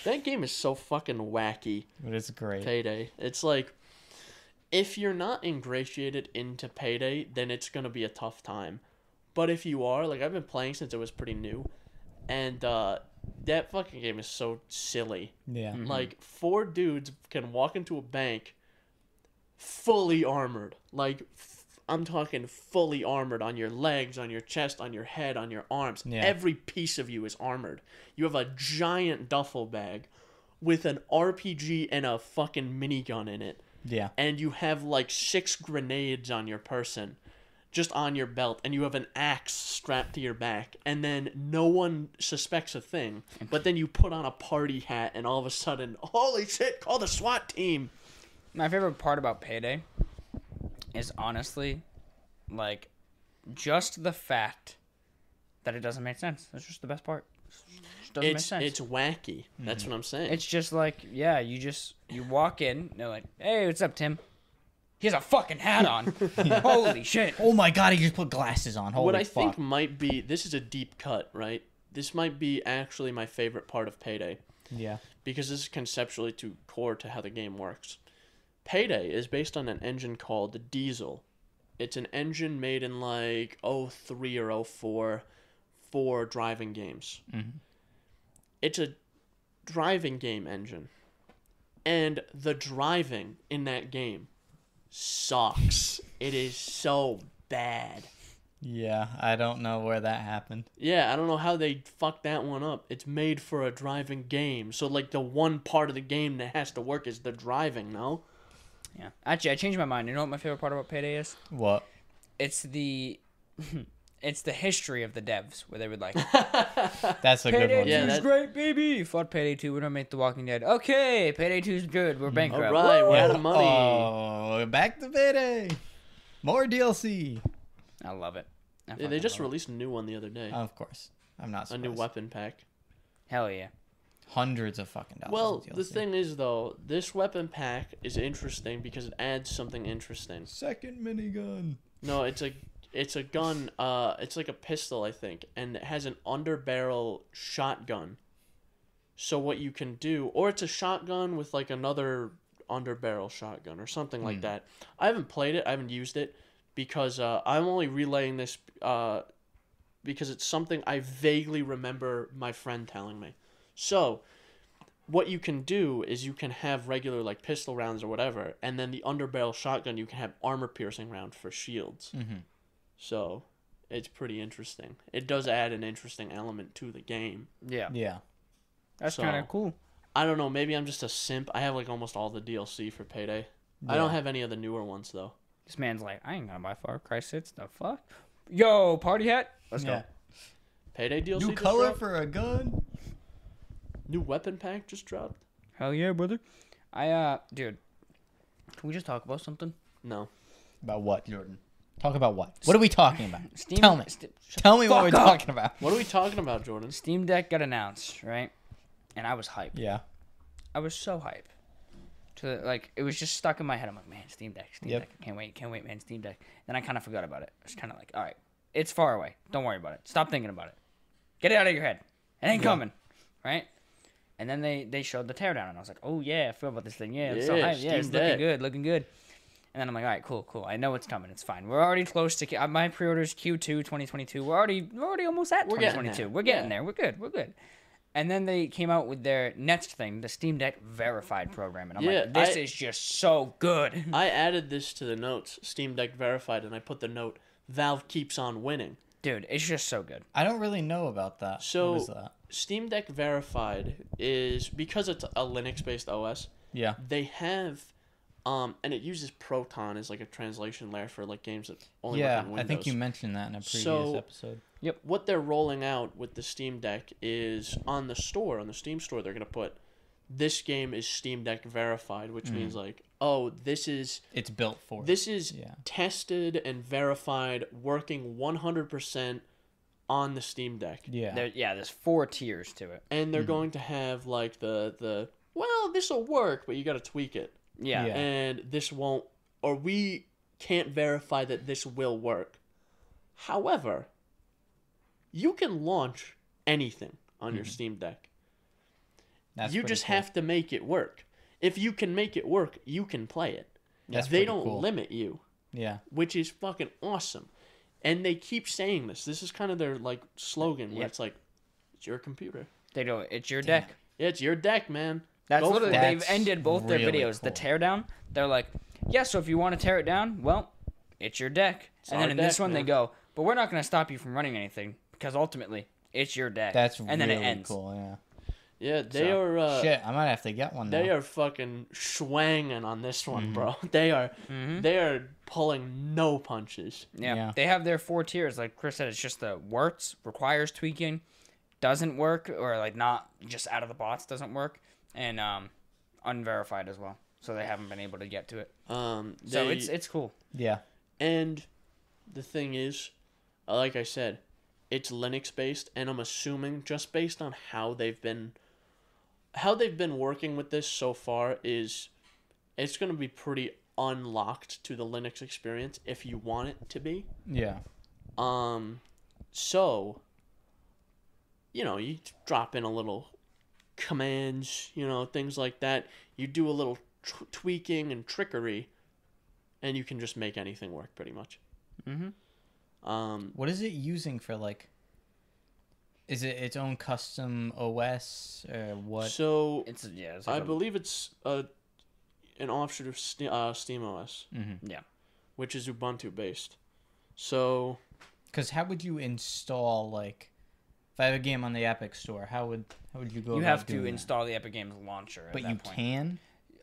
That game is so fucking wacky. but it's great. Payday. It's like, if you're not ingratiated into Payday, then it's gonna be a tough time. But if you are, like, I've been playing since it was pretty new, and that fucking game is so silly. Yeah. Like, 4 dudes can walk into a bank fully armored. Like, I'm talking fully armored on your legs, on your chest, on your head, on your arms. Yeah. Every piece of you is armored. You have a giant duffel bag with an RPG and a fucking minigun in it. Yeah. And you have like 6 grenades on your person, just on your belt, and you have an axe strapped to your back, and then no one suspects a thing. But then you put on a party hat, and all of a sudden, holy shit, call the SWAT team. My favorite part about Payday is honestly, like, just the fact that it doesn't make sense. That's just the best part. It just doesn't make sense. It's wacky. That's what I'm saying. It's just like, yeah, you walk in, they're like, hey, what's up, Tim? He has a fucking hat on. Holy shit. Oh my God! He just put glasses on. Holy what I fuck. think might be, this is a deep cut, right? This might be actually my favorite part of Payday, Yeah. because this is conceptually too core to how the game works. Payday is based on an engine called Diesel. It's an engine made in like 03 or 04 for driving games. Mm-hmm. It's a driving game engine. And the driving in that game sucks. It is so bad. Yeah. I don't know where that happened. Yeah, I don't know how they fucked that one up. It's made for a driving game. So, like, the one part of the game that has to work is the driving, no? Yeah. Actually, I changed my mind. You know what my favorite part about Payday is? What? It's the history of the devs, where they would like, That's a good Payday one. 2 Yeah, is that- great, baby. Fought Payday 2. We don't make The Walking Dead. Okay, Payday 2 is good. We're bankrupt. All right, we're Woo! out of money. Oh, back to Payday. More DLC. I love it. I Yeah, fucking they just love it. released a new one the other day. Of course. I'm not A surprised. new weapon pack. Hell yeah. Hundreds of fucking dollars. Well, in the DLC. thing is, though, this weapon pack is interesting because it adds something interesting. Second minigun. No, it's a gun. It's like a pistol, I think, and it has an underbarrel shotgun. So what you can do, or it's a shotgun with like another underbarrel shotgun or something like that. I haven't played it. I haven't used it because I'm only relaying this because it's something I vaguely remember my friend telling me. So, what you can do is you can have regular like pistol rounds or whatever, and then the underbarrel shotgun you can have armor-piercing round for shields. Mm-hmm. So, it's pretty interesting. It does add an interesting element to the game. Yeah. Yeah. That's So- kind of cool. I don't know, maybe I'm just a simp. I have like almost all the DLC for Payday. I Yeah. don't have any of the newer ones though. This man's like, I ain't gonna buy Far Cry 6. The fuck? Yo, party hat? Let's Yeah. go. Payday DLC New just color dropped? for a gun. New weapon pack just dropped? Hell yeah, brother. Dude, can we just talk about something? No. About what, Jordan? Talk about what? What are we talking about? Steam, Tell me. Tell me what we're fuck up. talking about. What are we talking about, Jordan? Steam Deck got announced, right? And I was hyped. Yeah. I was so hyped. It was just stuck in my head. I'm like, man, Steam Deck, Steam Yep. Deck. Can't wait, man, Steam Deck. Then I kind of forgot about it. I was kind of like, all right, it's far away. Don't worry about it. Stop thinking about it. Get it out of your head. It ain't coming, right? And then they showed the teardown, and I was like, oh yeah, I feel about this thing. Yeah, I'm so Yeah, hyped. Yeah, it's Steam Deck. looking good. And then I'm like, all right, cool. I know it's coming. It's fine. We're already close to my pre-orders Q2 2022. We're already almost at We're getting 2022. there. We're getting Yeah. there. We're good. And then they came out with their next thing, the Steam Deck Verified program, and I'm Yeah, like, this is just so good. I added this to the notes, Steam Deck verified, and I put the note, Valve keeps on winning. Dude, it's just so good. I don't really know about that. So, what is that? Steam Deck Verified is, because it's a Linux-based OS, Yeah. they have, and it uses Proton as like a translation layer for like games that only work Yeah, on Windows. I think you mentioned that in a previous episode. What they're rolling out with the Steam Deck is on the Steam store, they're going to put, this game is Steam Deck Verified, which means like, oh, It's built for this is tested and verified, working 100% on the Steam Deck. Yeah. There's 4 tiers to it. And they're going to have like the well, this will work, but you got to tweak it. Yeah. And this won't, or we can't verify that this will work. However, you can launch anything on your Steam Deck. You just have to make it work. If you can make it work, you can play it. They don't limit you. Yeah. Which is fucking awesome. And they keep saying this. This is kind of their like slogan where it's like, it's your computer. They go, it's your deck. Yeah, it's your deck, man. That's Go literally, for it. they've ended both their really videos. cool. The teardown, they're like, yeah, so if you want to tear it down, well, it's your deck. And our then in this deck, one, they man. go, but we're not going to stop you from running anything because ultimately, it's your deck. That's and then really it ends. cool, yeah. Yeah, they are. Shit, I might have to get one now. They are fucking swanging on this one, bro. They are pulling no punches. Yeah. They have their 4 tiers. Like Chris said, it's just the works, requires tweaking, doesn't work, or like not just out of the box doesn't work, and unverified as well. So they haven't been able to get to it. So it's cool. Yeah. And the thing is, like I said, it's Linux based, and I'm assuming just based on how they've been working with this so far is it's going to be pretty unlocked to the Linux experience if you want it to be. Yeah. So, you drop in a little commands, things like that. You do a little tweaking and trickery, and you can just make anything work pretty much. What is it using for, like, is it its own custom OS or what? So It's like I believe it's an offshoot of Steam OS, Yeah. which is Ubuntu based. So, Because how would you install, like, if I have a game on the Epic Store, how would you go? You about have to doing that? install the Epic Games launcher. At But that you point. can.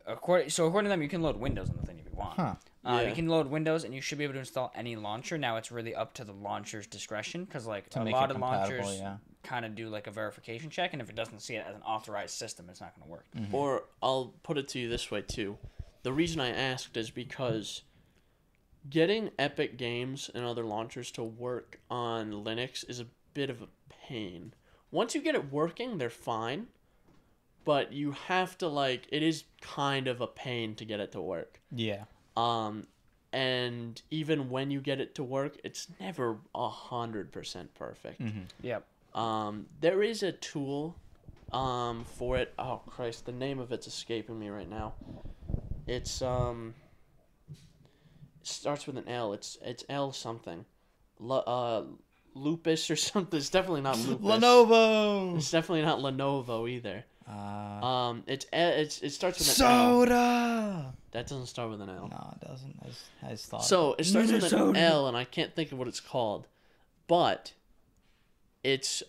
According to them, you can load Windows on the thing if you want. Huh. Yeah. You can load Windows, and you should be able to install any launcher. Now it's really up to the launcher's discretion, because like To a make lot it of compatible, launchers yeah. kind of do like a verification check, and if it doesn't see it as an authorized system, it's not going to work. or I'll put it to you this way too. The reason I asked is because getting Epic Games and other launchers to work on Linux is a bit of a pain. Once you get it working, they're fine. But you have to it is kind of a pain to get it to work. Yeah. And even when you get it to work, it's never 100% perfect. Yep. There is a tool, for it. Oh Christ, the name of it's escaping me right now. It's it starts with an L. It's L something. Lupus or something. It's definitely not Lupus. Lenovo. It's definitely not Lenovo either. It starts with an Soda. L. That doesn't start with an L. No, it doesn't. I just thought. So it starts with an L, and I can't think of what it's called, but it's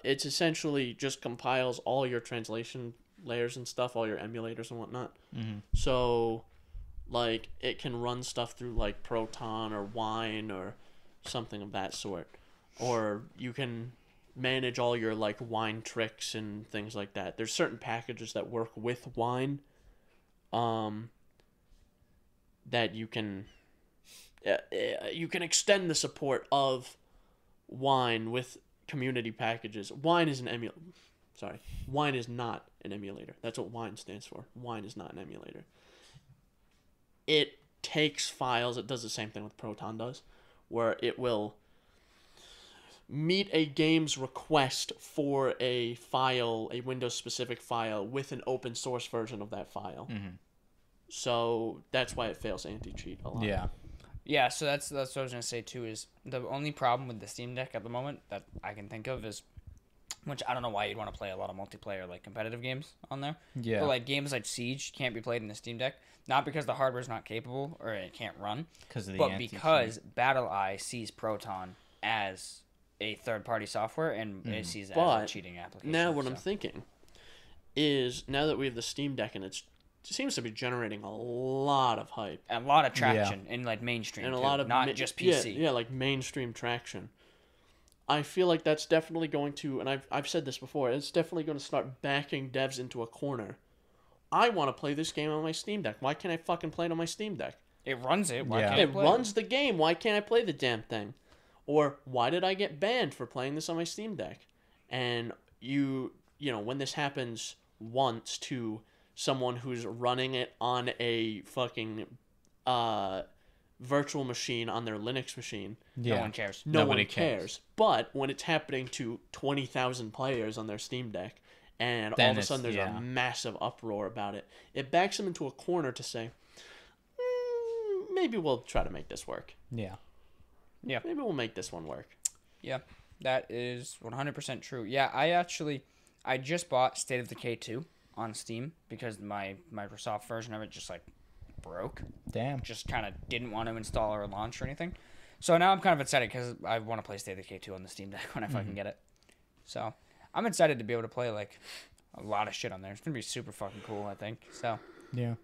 essentially just compiles all your translation layers and stuff, all your emulators and whatnot. So, like, it can run stuff through like Proton or Wine or something of that sort, or you can manage all your like Wine tricks and things like that. There's certain packages that work with Wine, that you can extend the support of Wine with community packages. Wine is not an emulator. That's what Wine stands for. Wine is not an emulator. It takes files. It does the same thing with Proton does, where it will meet a game's request for a file, a Windows-specific file, with an open source version of that file. So that's why it fails anti-cheat a lot. Yeah. Yeah, so that's what I was gonna say too. Is the only problem with the Steam Deck at the moment that I can think of is, which I don't know why you'd want to play a lot of multiplayer like competitive games on there. Yeah. But like games like Siege can't be played in the Steam Deck, not because the hardware's not capable or it can't run, Because of the but anti-cheat. because BattleEye sees Proton as a third-party software, and it sees that But as a cheating application. Now what I'm thinking is, now that we have the Steam Deck and it seems to be generating a lot of hype. A lot of traction in like mainstream, And a too, lot of not just PC. Yeah, like mainstream traction. I feel like that's definitely going to, and I've said this before, it's definitely going to start backing devs into a corner. I want to play this game on my Steam Deck. Why can't I fucking play it on my Steam Deck? It runs it. Why can't It I play runs the game. Why can't I play the damn thing? Or why did I get banned for playing this on my Steam Deck? And you know, when this happens once to someone who's running it on a fucking virtual machine on their Linux machine, No one cares. Nobody cares. But when it's happening to 20,000 players on their Steam Deck, and Then all of a sudden there's a massive uproar about it, it backs them into a corner to say, maybe we'll try to make this work. Yeah. Maybe we'll make this one work. Yeah, that is 100% true. Yeah, I just bought State of Decay 2 on Steam because my Microsoft version of it just like broke. Damn. Just kind of didn't want to install or launch or anything. So now I'm kind of excited because I want to play State of Decay 2 on the Steam Deck when I fucking get it. So I'm excited to be able to play like a lot of shit on there. It's gonna be super fucking cool, I think. So Yeah.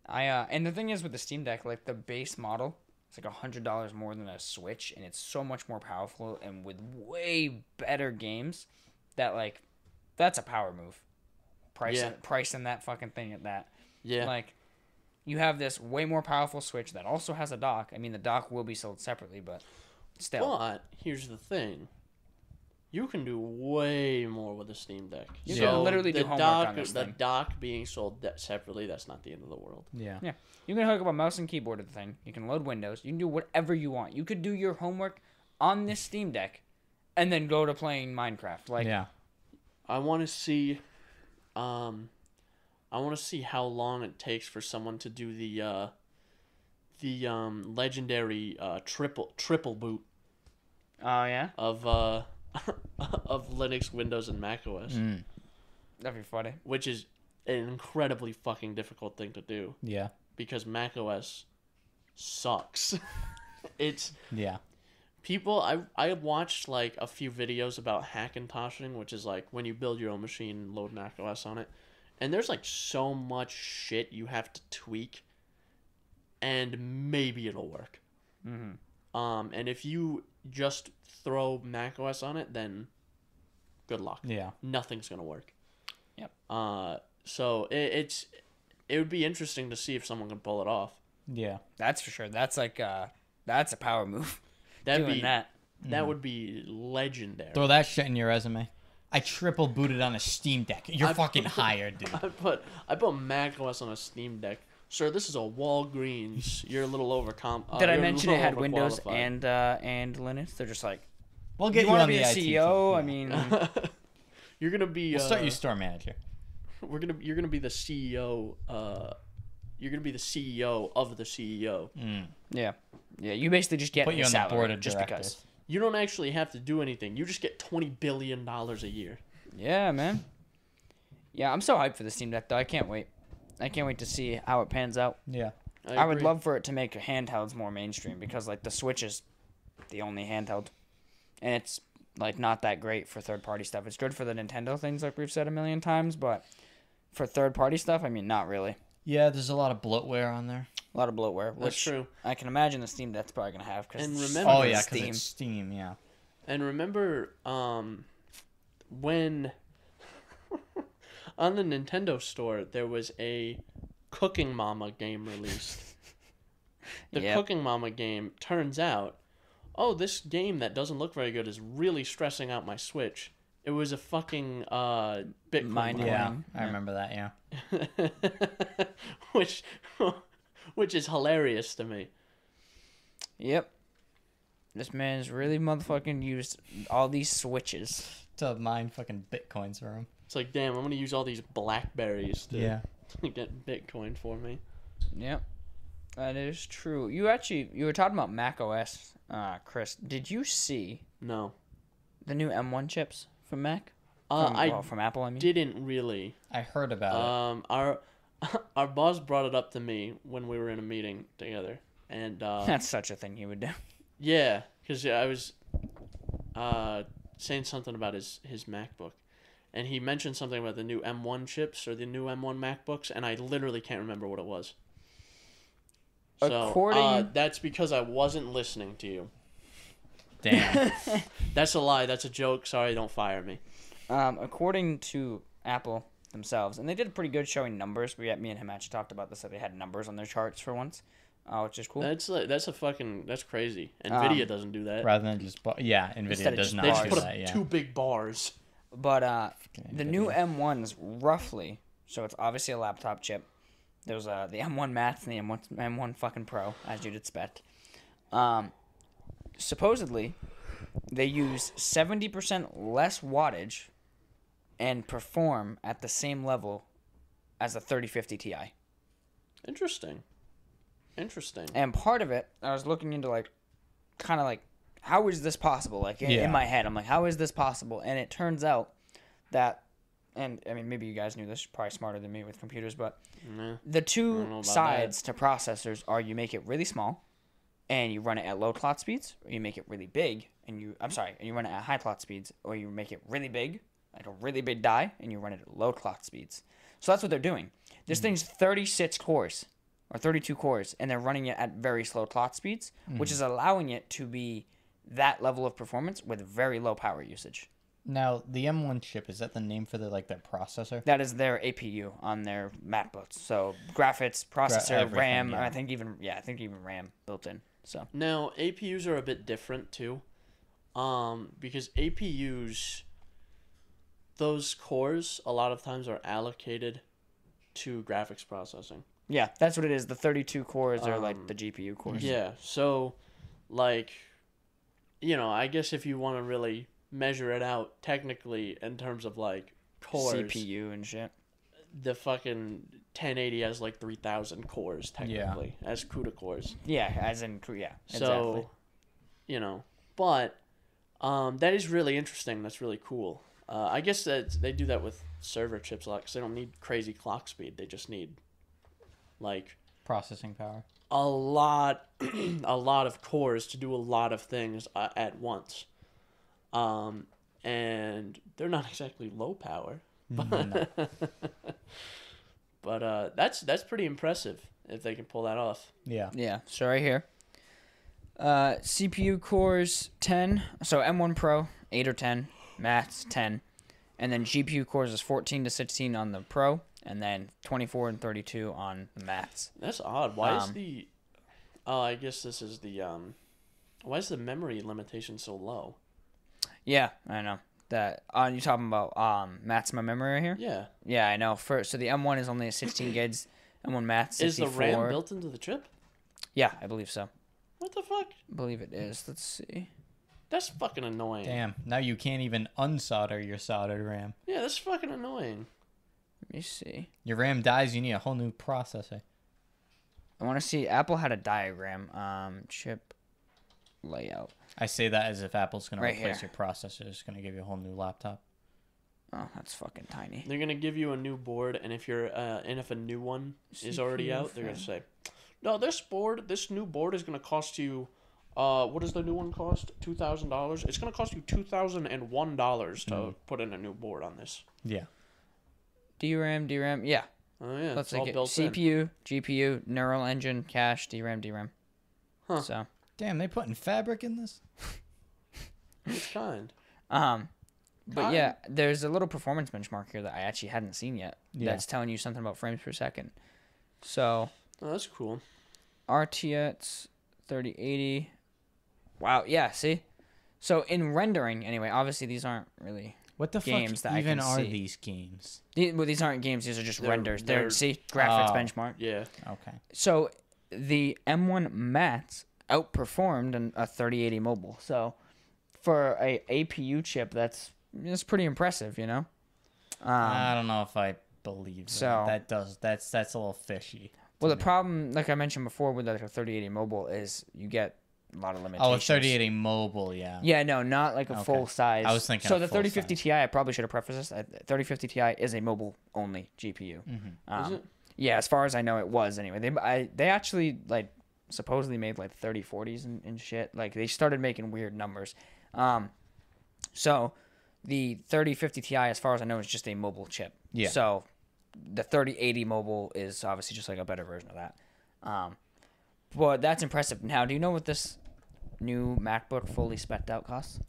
and the thing is with the Steam Deck, like the base model, it's like $100 more than a Switch, and it's so much more powerful and with way better games that like that's a power move. Pricing that fucking thing at that. Yeah. Like you have this way more powerful Switch that also has a dock. I mean, the dock will be sold separately, but still. But here's the thing. You can do way more with a Steam Deck. You can literally do homework on this The thing. dock being sold separately, that's not the end of the world. Yeah. Yeah. You can hook up a mouse and keyboard to the thing. You can load Windows. You can do whatever you want. You could do your homework on this Steam Deck and then go to playing Minecraft. Like, Yeah. I want to see how long it takes for someone to do the legendary triple boot Oh, yeah? of of Linux, Windows, and macOS, That'd be funny. which is an incredibly fucking difficult thing to do Yeah. because macOS sucks. It's Yeah. people. I watched like a few videos about Hackintoshing, which is like when you build your own machine and load macOS on it, and there's like so much shit you have to tweak, and maybe it'll work. And if you just throw macOS on it, then good luck. Yeah. Nothing's gonna work. Yep. So it would be interesting to see if someone can pull it off. Yeah. That's for sure. That's like, that's a power move. That'd Doing be that. That would be legendary. Throw that shit in your resume. I triple booted on a Steam Deck. You're fucking hired, dude. I put macOS on a Steam Deck. Sir, this is a Walgreens. You're a little Did I mention it had Windows and Linux? They're just like, We'll get you you, want on to be the the IT CEO? team. I mean, You're gonna be. We'll start you store manager. You're gonna be the CEO. You're gonna be the CEO of the CEO. yeah. You basically just get Put you a on the salary board of just directors. because. You don't actually have to do anything. You just get $20 billion a year. Yeah, man. Yeah, I'm so hyped for the Steam Deck, though. I can't wait. I can't wait to see how it pans out. Yeah. I would agree. love for it to make handhelds more mainstream because, like, the Switch is the only handheld. And it's, like, not that great for third-party stuff. It's good for the Nintendo things, like we've said a million times, but for third-party stuff, I mean, not really. Yeah, there's a lot of bloatware on there. A lot of bloatware, That's which true. I can imagine the Steam Deck's probably going to have. And Cause remember- Oh, yeah, because Steam. it's Steam, yeah. And remember, when on the Nintendo store there was a Cooking Mama game released. The Yep. Cooking Mama game turns out, oh, this game that doesn't look very good is really stressing out my Switch. It was a fucking Bitcoin Mine, miner. Yeah, Wow. I remember that, yeah. which is hilarious to me. Yep. This man's really motherfucking used all these switches. To mine fucking Bitcoins for him. It's like, damn, I'm gonna use all these blackberries to Yeah. get Bitcoin for me. Yep. That is true. You were talking about Mac OS, Chris. Did you see No. the new M1 chips from Mac? From Apple, I mean. Didn't really. I heard about Our boss brought it up to me when we were in a meeting together, and That's such a thing he would do. yeah, because I saying something about his MacBook, and he mentioned something about the new M1 chips or the new M1 MacBooks, and I literally can't remember what it was. So that's because I wasn't listening to you. Damn. That's a lie. That's a joke. Sorry, don't fire me. According to Apple themselves, and they did pretty good showing numbers. Me and him actually talked about this, that they had numbers on their charts for once, which is cool. That's crazy. Nvidia doesn't do that. Rather than just Nvidia does not They do just put that. Yeah. two big bars. But the new M1s roughly, so it's obviously a laptop chip. There's the M1 Max and the M1 fucking Pro, as you'd expect. Supposedly, they use 70% less wattage and perform at the same level as a 3050 Ti. Interesting. And part of it, I was looking into how is this possible? Like in my head, I'm like, how is this possible? And it turns out that, and I mean, maybe you guys knew this, you're probably smarter than me with computers, but the two sides to processors are you make it really small and you run it at low clock speeds, or you make it really big and you run it at high clock speeds, or you make it really big, like a really big die, and you run it at low clock speeds. So that's what they're doing. This thing's 36 cores or 32 cores, and they're running it at very slow clock speeds, which is allowing it to be that level of performance with very low power usage. Now, the M1 chip, is that the name for their processor? That is their APU on their MacBooks. So graphics, processor, RAM, yeah. I think even RAM built in. So now APUs are a bit different too, because APUs, those cores a lot of times are allocated to graphics processing. Yeah, that's what it is. The 32 cores are like the GPU cores. Yeah, so like, I guess if you want to really measure it out technically in terms of like cores, CPU and shit, the fucking 1080 has like 3,000 cores technically as CUDA cores. Yeah, as in exactly. So, but that is really interesting. That's really cool. I guess that they do that with server chips a lot because they don't need crazy clock speed. They just need like Processing power. a lot of cores to do a lot of things at once. And they're not exactly low power, but but that's pretty impressive if they can pull that off. Yeah. Yeah. So right here, CPU cores 10. So M1 Pro 8 or 10, Max 10, and then GPU cores is 14 to 16 on the Pro, and then 24 and 32 on the Max. That's odd. Why is the? Oh, I guess this is the. Why is the memory limitation so low? Yeah, I know. That you talking about maximum memory right here? Yeah. Yeah, I know. So the M1 is only 16 gigs. M1 Max 64. Is the RAM built into the chip? Yeah, I believe so. What the fuck? I believe it is. Let's see. That's fucking annoying. Damn. Now you can't even unsolder your soldered RAM. Yeah, that's fucking annoying. Let me see. Your RAM dies, you need a whole new processor. I want to see. Apple had a diagram. Chip layout. I say that as if Apple's going to replace here. your processor. It's going to give you a whole new laptop. Oh, that's fucking tiny. They're gonna give you a new board, and if a new one is already out, they're gonna say, "No, this new board is gonna cost you. What does the new one cost? $2,000. It's gonna cost you $2,001 to put in a new board on this." Yeah. DRAM, yeah. Oh yeah, Let's it's all see. built CPU, in. GPU, neural engine, cache, DRAM. Huh. So. Damn, they putting fabric in this? Which kind? But yeah, there's a little performance benchmark here that I actually hadn't seen yet. Yeah. That's telling you something about frames per second. So, Oh, that's cool. RTX 3080. Wow, yeah, see? So in rendering, anyway, obviously these aren't really What the games fuck that even I can are see. these games? These aren't games, these are just renders. they're- See, graphics Oh. benchmark. Yeah. Okay. So the M1 Max outperformed a 3080 mobile. So for a APU chip, that's pretty impressive, you know? I don't know if I believe that. So- That's a little fishy. Well, the problem, like I mentioned before, with like a 3080 mobile is you get a lot of limitations. Oh, a 3080 mobile, yeah. Yeah, no, not like a full size. I was thinking So a the full 3050 size. Ti, I probably should have prefaced this. 3050 Ti is a mobile only GPU. Is it? Yeah, as far as I know, it was anyway. They actually like supposedly made like 3040s and shit. Like they started making weird numbers. So the 3050 Ti, as far as I know, is just a mobile chip. Yeah. So the 3080 mobile is obviously just like a better version of that. But that's impressive. Now, do you know what this new MacBook fully spec'd out costs?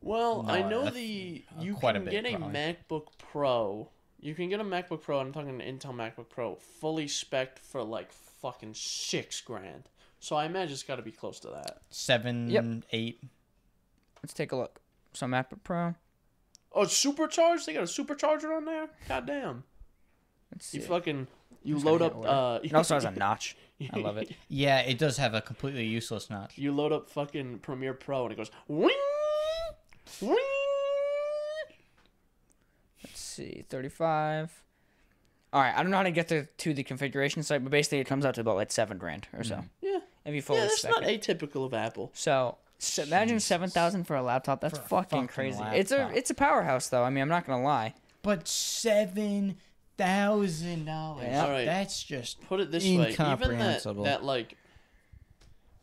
Well, No, I know that's, you quite a can bit, get a probably. MacBook Pro. You can get a MacBook Pro. I'm talking an Intel MacBook Pro, fully spec'd for like fucking $6,000. So I imagine it's got to be close to that. 7, Yep. 8. Let's take a look. So MacBook Pro. Oh, it's supercharged? They got a supercharger on there? God damn. Let's see. You load up. It also has a notch. I love it. Yeah, it does have a completely useless notch. You load up fucking Premiere Pro and it goes wing, wing. Let's see, 35. All right, I don't know how to get to the configuration site, but basically it comes out to about like $7,000 or so. Yeah. If you fully Yeah, that's spec not it. atypical of Apple. So imagine Jesus. 7,000 for a laptop. That's For a fucking fucking crazy. laptop. It's a powerhouse though. I mean, I'm not gonna lie. But $7,000. Yeah. All right. That's just Put it this way, even incomprehensible. that like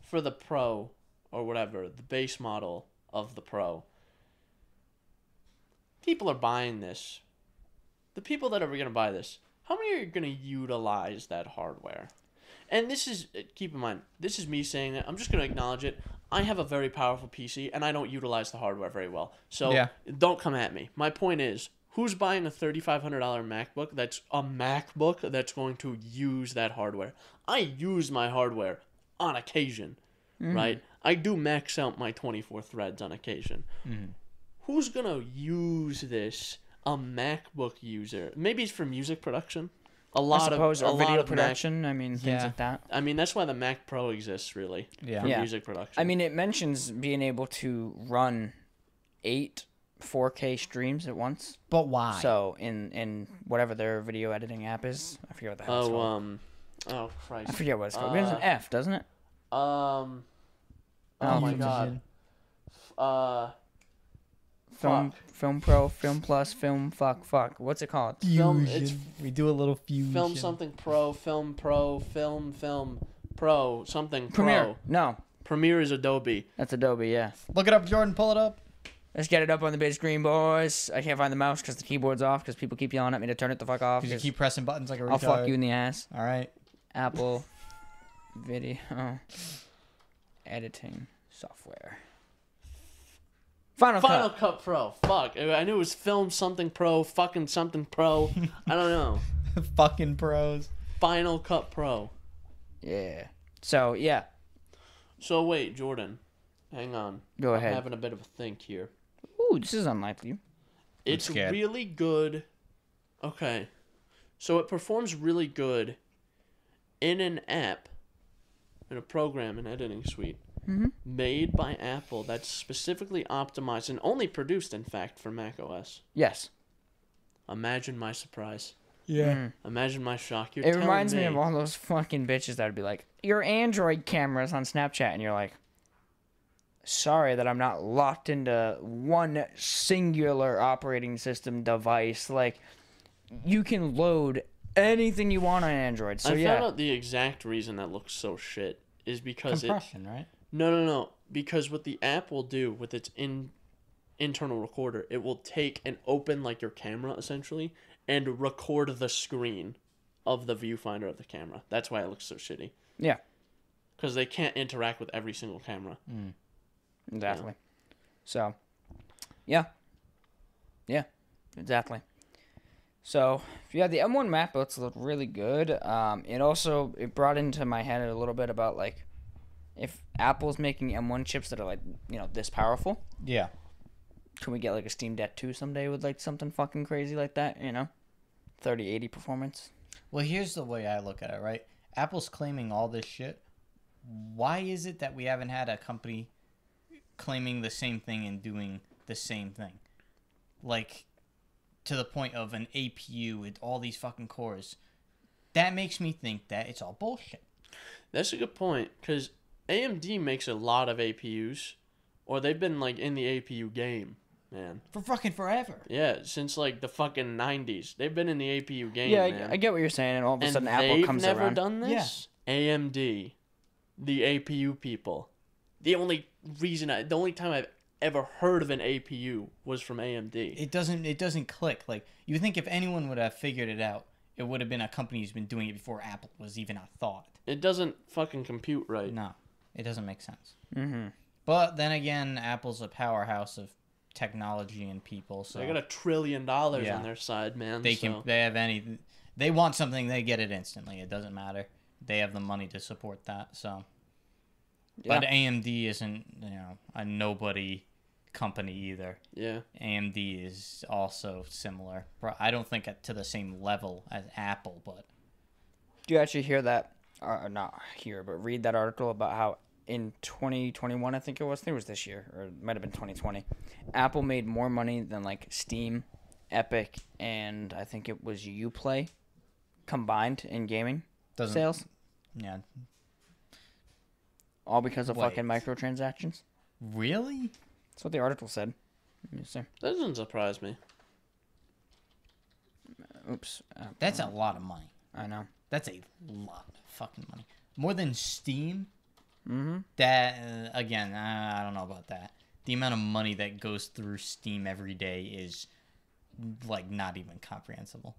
for the Pro or whatever, the base model of the Pro, people are buying this. The people that are going to buy this, how many are going to utilize that hardware? And this is, keep in mind, this is me saying it. I'm just going to acknowledge it. I have a very powerful PC, and I don't utilize the hardware very well. So Yeah. don't come at me. My point is, who's buying a $3,500 MacBook that's a MacBook that's going to use that hardware? I use my hardware on occasion, right? I do max out my 24 threads on occasion. Who's going to use this? A MacBook user. Maybe it's for music production. A I lot suppose, of a or video lot of production. I mean, things Yeah. like that. I mean, that's why the Mac Pro exists, really. Yeah. For Yeah. music production. I mean, it mentions being able to run 8 4K streams at once. But why? So in whatever their video editing app is, I forget what the hell it's called. Oh Christ. I forget what it's called. It begins with an F, doesn't it? Oh Oh, my Fusion. God. Film Pro, Film Plus, Film fuck. What's it called? Film. Fusion. It's We do a little fusion. film something pro. Film pro. Film pro. Something pro. Premiere. No, Premiere is Adobe. that's Adobe. Yeah. Look it up, Jordan. Pull it up. Let's get it up on the big screen, boys. I can't find the mouse because the keyboard's off because people keep yelling at me to turn it the fuck off. Because you 'cause keep pressing buttons like a retard. I'll fuck you in the ass. All right. Apple video editing software. Final Cut. Cut Pro. Fuck. I knew it was Film something pro. Fucking something pro. I don't know. Fucking pros. Final Cut Pro. Yeah. So, yeah. So wait, Jordan. Hang on. Go ahead. I'm having a bit of a think here. Ooh, this is unlikely. It's scared. really good. Okay. So it performs really good in an app, in a program, an editing suite, made by Apple that's specifically optimized and only produced, in fact, for macOS. Yes. Imagine my surprise. Yeah. Imagine my shock. You're It telling reminds me of all those fucking bitches that would be like, your Android camera's on Snapchat, and you're like, sorry that I'm not locked into one singular operating system device. Like, you can load anything you want on Android. So I yeah. found out the exact reason that looks so shit is because Compression, right? No. Because what the app will do with its internal recorder, it will take and open like your camera essentially and record the screen of the viewfinder of the camera. That's why it looks so shitty. Yeah. Because they can't interact with every single camera. Exactly. So, yeah. Yeah, exactly. So, yeah, the M1 MacBooks look really good. It brought into my head a little bit about, like, if Apple's making M1 chips that are, like, this powerful, Yeah. can we get, like, a Steam Deck 2 someday with, like, something fucking crazy like that, 3080 performance? Well, here's the way I look at it, right? Apple's claiming all this shit. Why is it that we haven't had a company claiming the same thing and doing the same thing? Like, to the point of an APU with all these fucking cores. That makes me think that it's all bullshit. That's a good point, because AMD makes a lot of APUs, or they've been, like, in the APU game, man. For fucking forever. Yeah, since, like, the fucking 90s. They've been in the APU game, Yeah, man. I get what you're saying, and all of a And sudden Apple they've comes never around. done this? AMD, the APU people, the only time I've ever heard of an APU was from AMD. It doesn't click. Like, you think if anyone would have figured it out, it would have been a company who's been doing it before Apple was even a thought. It doesn't fucking compute right. No, it doesn't make sense. Mm-hmm. But then again, Apple's a powerhouse of technology and people, so They got $1 trillion on their side, man. They want something, they get it instantly. It doesn't matter. They have the money to support that. So, Yeah. but AMD isn't, a nobody company either. Yeah. AMD is also similar. I don't think to the same level as Apple, but Do you actually hear that? Or not hear, but read that article about how in 2021, I think it was this year, or it might have been 2020, Apple made more money than like Steam, Epic, and I think it was Uplay combined in gaming sales. Yeah. All because of Wait. fucking microtransactions. Really? That's what the article said. Let me see. That doesn't surprise me. Oops. That's a lot of money. I know. That's a lot of fucking money. More than Steam? Mm-hmm. That, again, I don't know about that. The amount of money that goes through Steam every day is, like, not even comprehensible.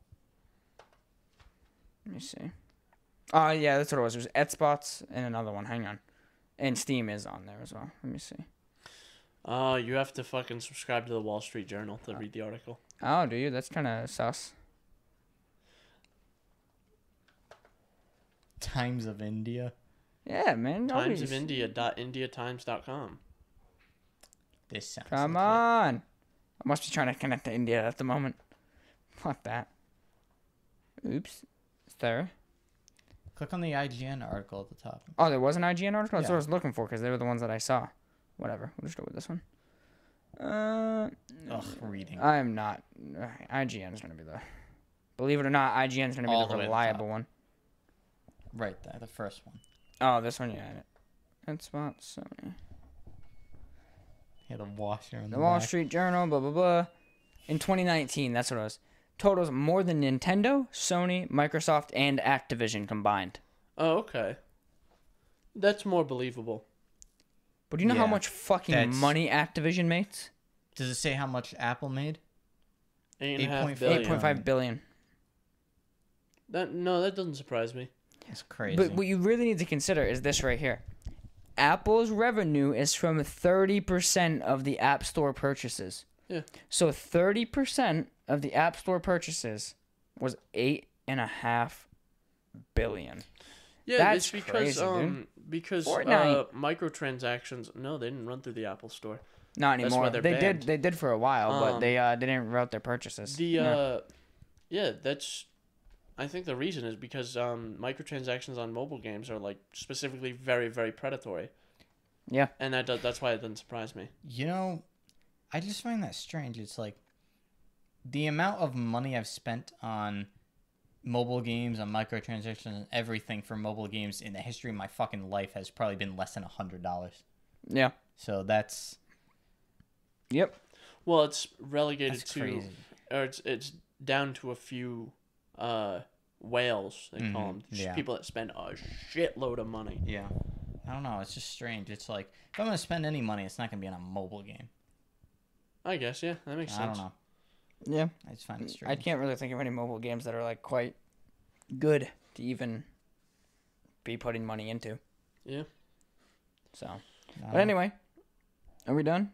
Let me see. Oh, yeah, that's what it was. It was Etspots and another one. Hang on. And Steam is on there as well. Let me see. You have to fucking subscribe to the Wall Street Journal to read the article. Oh, do you? That's kind of sus. Times of India. Yeah, man. Timesofindia.indiatimes.com. This sounds Come legit. on. I must be trying to connect to India at the moment. Fuck that. Oops. Is there? Click on the IGN article at the top. Oh, there was an IGN article? That's Yeah. what I was looking for because they were the ones that I saw. Whatever. We'll just go with this one. Reading. I'm not. IGN is going to be the... Believe it or not, IGN is going to be All the the way to the reliable top. one. Right there, the first one. Oh, this one, yeah. Etspots, Sony. Yeah, the washer on The Wall Street Journal, blah, blah, blah. In 2019, that's what it was. Totals more than Nintendo, Sony, Microsoft, and Activision combined. Oh, okay. That's more believable. But do you know how Yeah, much fucking that's- money Activision makes? Does it say how much Apple made? 8.5 billion. billion. 8.5 billion. That doesn't surprise me. It's crazy. But what you really need to consider is this right here. Apple's revenue is from 30% of the App Store purchases. Yeah. So 30% of the App Store purchases was $8.5 billion. Yeah, That's it's because crazy, dude. because Fortnite. microtransactions. No, they didn't run through the Apple Store. Not That's anymore. why they're They banned. did. They did for a while, but they didn't route their purchases. That's. I think the reason is because microtransactions on mobile games are like specifically very, very predatory. Yeah. And that's why it doesn't surprise me. I just find that strange. It's like the amount of money I've spent on mobile games, on microtransactions, and everything for mobile games in the history of my fucking life has probably been less than $100. Yeah. So that's Yep. Well, it's relegated that's to, crazy. or it's down to a few whales. They call them Yeah. people that spend a shitload of money. Yeah. I don't know. It's just strange. It's like if I'm gonna spend any money, it's not gonna be on a mobile game. I guess yeah, that makes sense. I don't know. Yeah. I just find it I strange. can't really think of any mobile games that are like quite good to even be putting money into. Yeah. So, but anyway, are we done?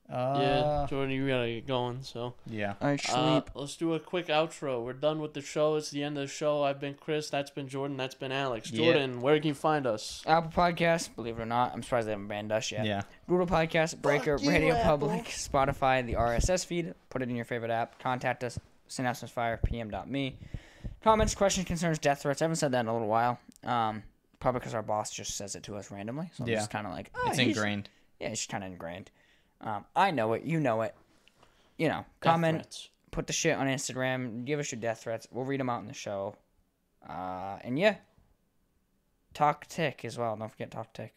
Yeah, Jordan, you gotta get going. So Yeah. I sleep. let's do a quick outro. We're done with the show. It's the end of the show. I've been Chris. That's been Jordan. That's been Alex. Yeah. Jordan, where can you find us? Apple Podcast, believe it or not. I'm surprised they haven't banned us yet. Yeah. Google Podcast, Breaker, you, Radio Apple. Public, Spotify, the RSS feed. Put it in your favorite app. Contact us, synapsemisfire, pm.me. Comments, questions, concerns, death threats. I haven't said that in a little while. Probably because our boss just says it to us randomly. So I'm Yeah. just kind of like, It's ingrained. Yeah, it's kind of ingrained. I know it. You know it. You know, Death comment, threats. put the shit on Instagram, give us your death threats. We'll read them out in the show. And yeah, talk tick as well. Don't forget talk tick.